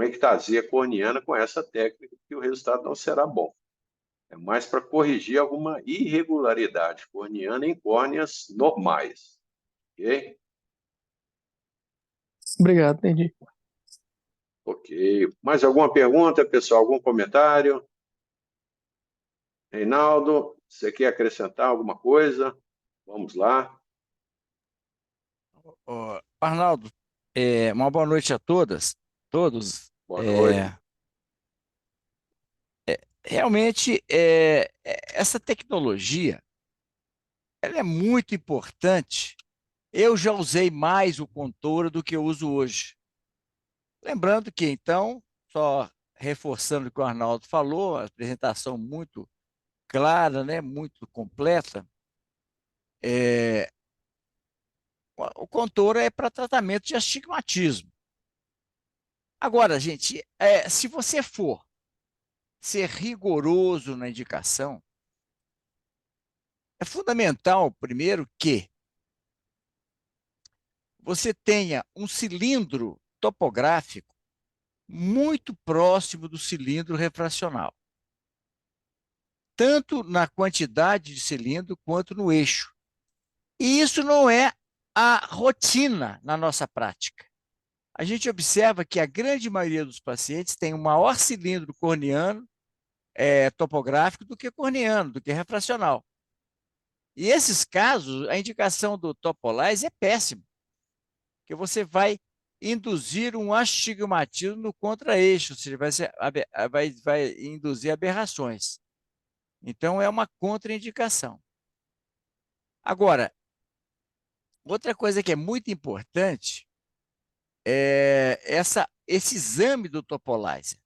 ectasia corneana com essa técnica, que o resultado não será bom. É mais para corrigir alguma irregularidade corneana em córneas normais. Ok? Obrigado, entendi. Ok. Mais alguma pergunta, pessoal? Algum comentário? Reinaldo, você quer acrescentar alguma coisa? Vamos lá. Ô, Arnaldo, uma boa noite a todos. Boa noite. Realmente, essa tecnologia, ela é muito importante. Eu já usei mais o Contoura do que eu uso hoje. Lembrando que, então, só reforçando o que o Arnaldo falou, a apresentação muito clara, né, muito completa, é, o Contoura é para tratamento de astigmatismo. Agora, gente, se você for ser rigoroso na indicação, é fundamental, primeiro, que você tenha um cilindro topográfico muito próximo do cilindro refracional, tanto na quantidade de cilindro quanto no eixo. E isso não é a rotina na nossa prática. A gente observa que a grande maioria dos pacientes tem um maior cilindro corneano topográfico do que corneano, do que refracional. E esses casos, a indicação do Topolise é péssima, porque você vai induzir um astigmatismo no contra-eixo, ou seja, vai induzir aberrações. Então, é uma contraindicação. Agora, outra coisa que é muito importante é esse exame do Topolise,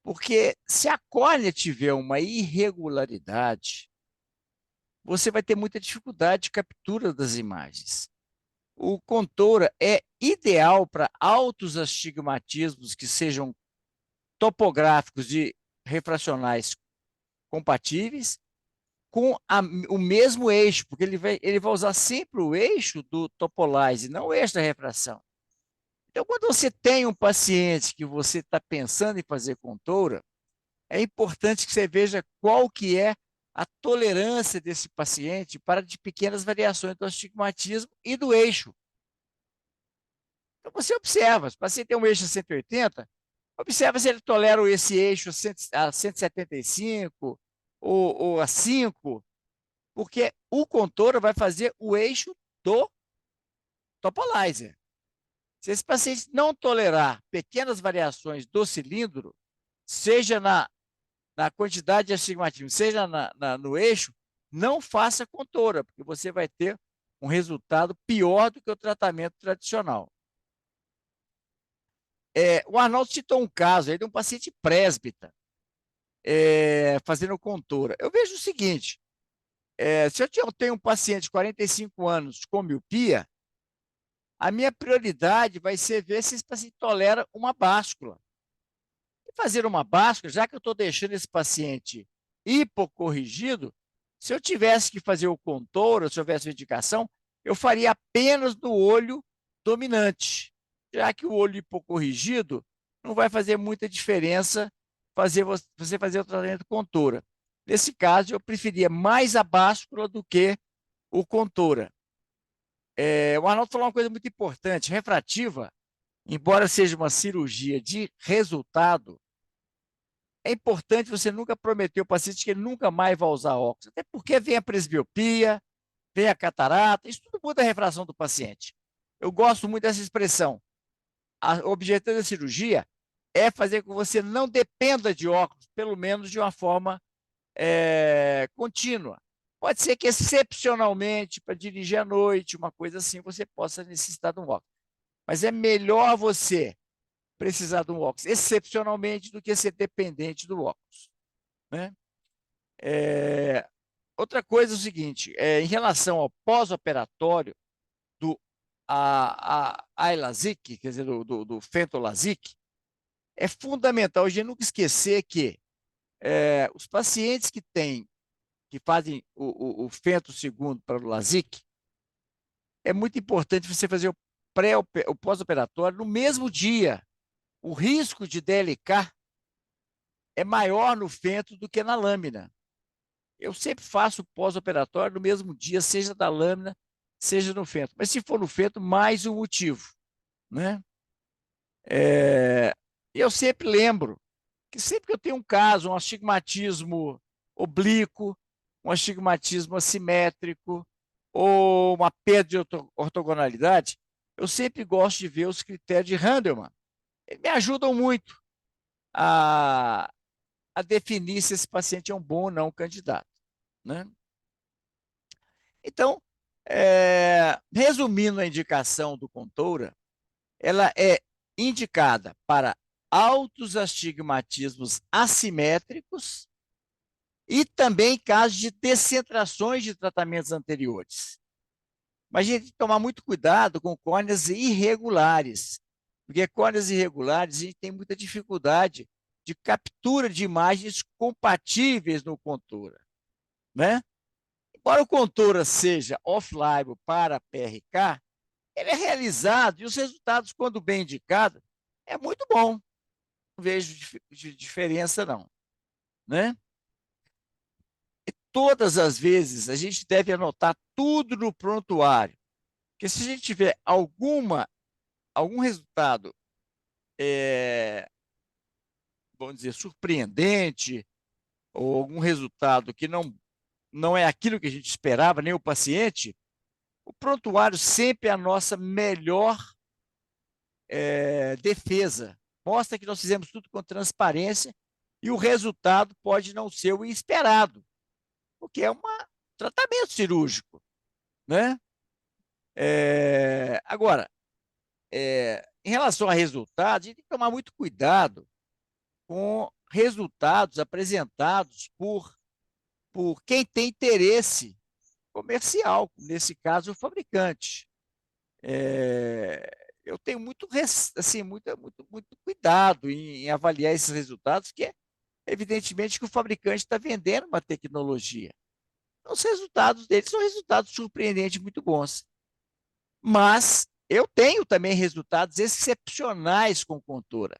porque se a córnea tiver uma irregularidade, você vai ter muita dificuldade de captura das imagens. O Contoura é ideal para altos astigmatismos que sejam topográficos e refracionais compatíveis com o mesmo eixo, porque ele vai usar sempre o eixo do Topolise, não o eixo da refração. Então, quando você tem um paciente que você está pensando em fazer Contoura, é importante que você veja qual que é a tolerância desse paciente para de pequenas variações do astigmatismo e do eixo. Então, você observa, se o paciente tem um eixo a 180, observa se ele tolera esse eixo a 175 ou a 5, porque o Contoura vai fazer o eixo do Topolizer. Se esse paciente não tolerar pequenas variações do cilindro, seja na quantidade de astigmatismo, seja no eixo, não faça Contoura, porque você vai ter um resultado pior do que o tratamento tradicional. O Arnaldo citou um caso aí de um paciente presbita fazendo contora. Eu vejo o seguinte, se eu tenho um paciente de 45 anos com miopia, a minha prioridade vai ser ver se esse paciente tolera uma báscula. E fazer uma báscula, já que eu estou deixando esse paciente hipocorrigido, se eu tivesse que fazer o contorno, se houvesse uma indicação, eu faria apenas no olho dominante, já que o olho hipocorrigido não vai fazer muita diferença você fazer o tratamento contora. Nesse caso, eu preferia mais a báscula do que o contora. O Arnaldo falou uma coisa muito importante, refrativa, embora seja uma cirurgia de resultado, é importante você nunca prometer ao paciente que ele nunca mais vai usar óculos, até porque vem a presbiopia, vem a catarata, isso tudo muda a refração do paciente. Eu gosto muito dessa expressão. O objetivo da cirurgia é fazer com que você não dependa de óculos, pelo menos de uma forma contínua. Pode ser que, excepcionalmente, para dirigir à noite, uma coisa assim, você possa necessitar de um óculos. Mas é melhor você precisar de um óculos excepcionalmente do que ser dependente do óculos, né? Outra coisa é o seguinte, em relação ao pós-operatório do AILASIK, quer dizer, do Fentolasic, é fundamental a gente nunca esquecer que os pacientes que fazem o Fento segundo para o LASIK, é muito importante você fazer o pós-operatório no mesmo dia. O risco de DLK é maior no Fento do que na lâmina. Eu sempre faço pós-operatório no mesmo dia, seja da lâmina, seja no Fento. Mas se for no Fento, mais um motivo, né? Eu sempre lembro que sempre que eu tenho um caso, um astigmatismo oblíquo, um astigmatismo assimétrico ou uma perda de ortogonalidade, eu sempre gosto de ver os critérios de Handelman. Eles me ajudam muito a definir se esse paciente é um bom ou não candidato, né? Então, resumindo a indicação do Contoura, ela é indicada para altos astigmatismos assimétricos e também em casos de descentrações de tratamentos anteriores. Mas a gente tem que tomar muito cuidado com córneas irregulares, porque córneas irregulares a gente tem muita dificuldade de captura de imagens compatíveis no Contoura, né? Embora o Contoura seja off-label para PRK, ele é realizado e os resultados, quando bem indicados, é muito bom. Não vejo diferença, não, né? E todas as vezes a gente deve anotar tudo no prontuário, porque se a gente tiver algum resultado, vamos dizer, surpreendente, ou algum resultado que não é aquilo que a gente esperava, nem o paciente, o prontuário sempre é a nossa melhor defesa. Mostra que nós fizemos tudo com transparência e o resultado pode não ser o esperado, porque é um tratamento cirúrgico, né? Agora, em relação a resultados, a gente tem que tomar muito cuidado com resultados apresentados por quem tem interesse comercial, nesse caso, o fabricante. Eu tenho muito cuidado em avaliar esses resultados, que evidentemente que o fabricante está vendendo uma tecnologia. Os resultados deles são resultados surpreendentes, muito bons. Mas eu tenho também resultados excepcionais com Contoura.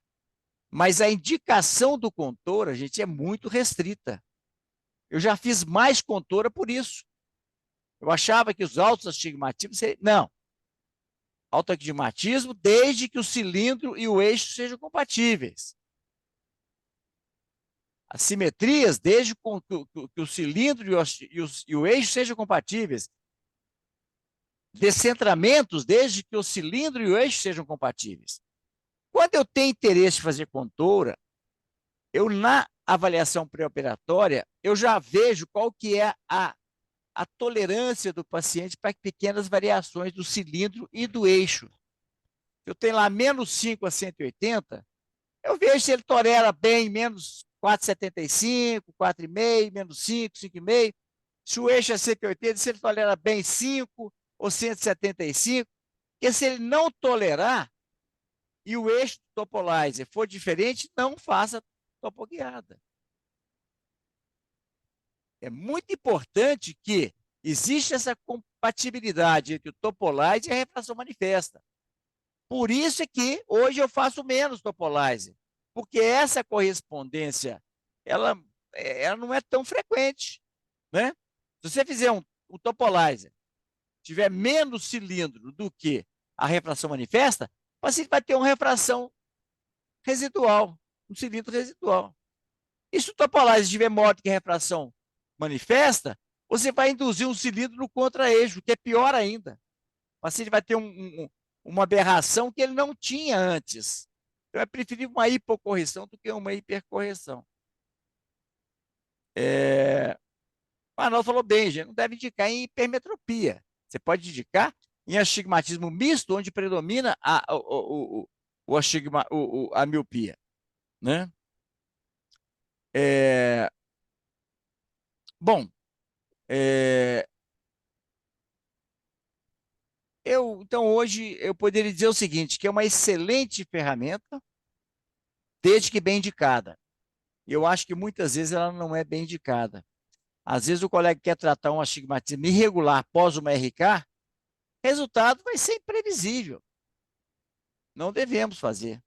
Mas a indicação do Contoura, gente, é muito restrita. Eu já fiz mais Contoura por isso. Eu achava que os altos astigmatismos seriam... Não. Alto astigmatismo desde que o cilindro e o eixo sejam compatíveis. Assimetrias desde que o cilindro e o eixo sejam compatíveis. Descentramentos desde que o cilindro e o eixo sejam compatíveis. Quando eu tenho interesse em fazer Contoura, eu, na avaliação pré-operatória, eu já vejo qual que é a tolerância do paciente para pequenas variações do cilindro e do eixo. eu tenho lá menos 5 a 180, eu vejo se ele tolera bem menos 4,75, 4,5, menos 5, 5,5. Se o eixo é 180, se ele tolera bem 5 ou 175, porque se ele não tolerar e o eixo do topolizer for diferente, não faça topoguiada. É muito importante que exista essa compatibilidade entre o topolizer e a refração manifesta. Por isso é que hoje eu faço menos topolizer, porque essa correspondência ela não é tão frequente, né? Se você fizer um topolizer, tiver menos cilindro do que a refração manifesta, o paciente vai ter uma refração residual, um cilindro residual. E se o topolizer tiver maior do que a refração manifesta, você vai induzir um cilindro no contra-eixo, que é pior ainda. O paciente vai ter uma aberração que ele não tinha antes. Então, é preferível uma hipocorreção do que uma hipercorreção. O Arnaldo falou bem, gente, não deve indicar em hipermetropia. Você pode indicar em astigmatismo misto, onde predomina a miopia, né? Bom, então hoje eu poderia dizer o seguinte, que é uma excelente ferramenta, desde que bem indicada. Eu acho que muitas vezes ela não é bem indicada. Às vezes o colega quer tratar um astigmatismo irregular após uma RK, resultado vai ser imprevisível. Não devemos fazer.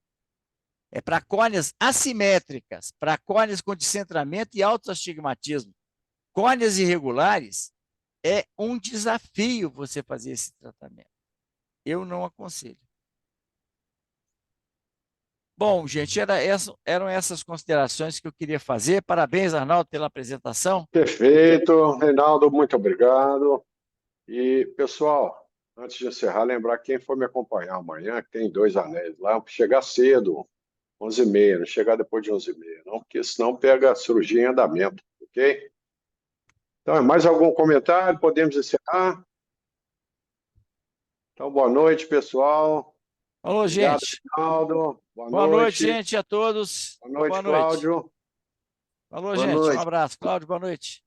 É para córneas assimétricas, para córneas com descentramento e altos astigmatismos. Córneas irregulares, é um desafio você fazer esse tratamento. Eu não aconselho. Bom, gente, eram essas considerações que eu queria fazer. Parabéns, Arnaldo, pela apresentação. Perfeito, Reinaldo, muito obrigado. E, pessoal, antes de encerrar, lembrar quem for me acompanhar amanhã, que tem 2 anéis lá, chegar cedo, 11h30, não chegar depois de 11h30, não, porque senão pega a cirurgia em andamento, ok? Então, mais algum comentário? Podemos encerrar? Então, boa noite, pessoal. Falou, Obrigado, gente. Reinaldo. Boa noite, gente, a todos. Boa noite, Boa noite. Cláudio. Falou, Boa gente. Um noite. abraço. Cláudio, boa noite.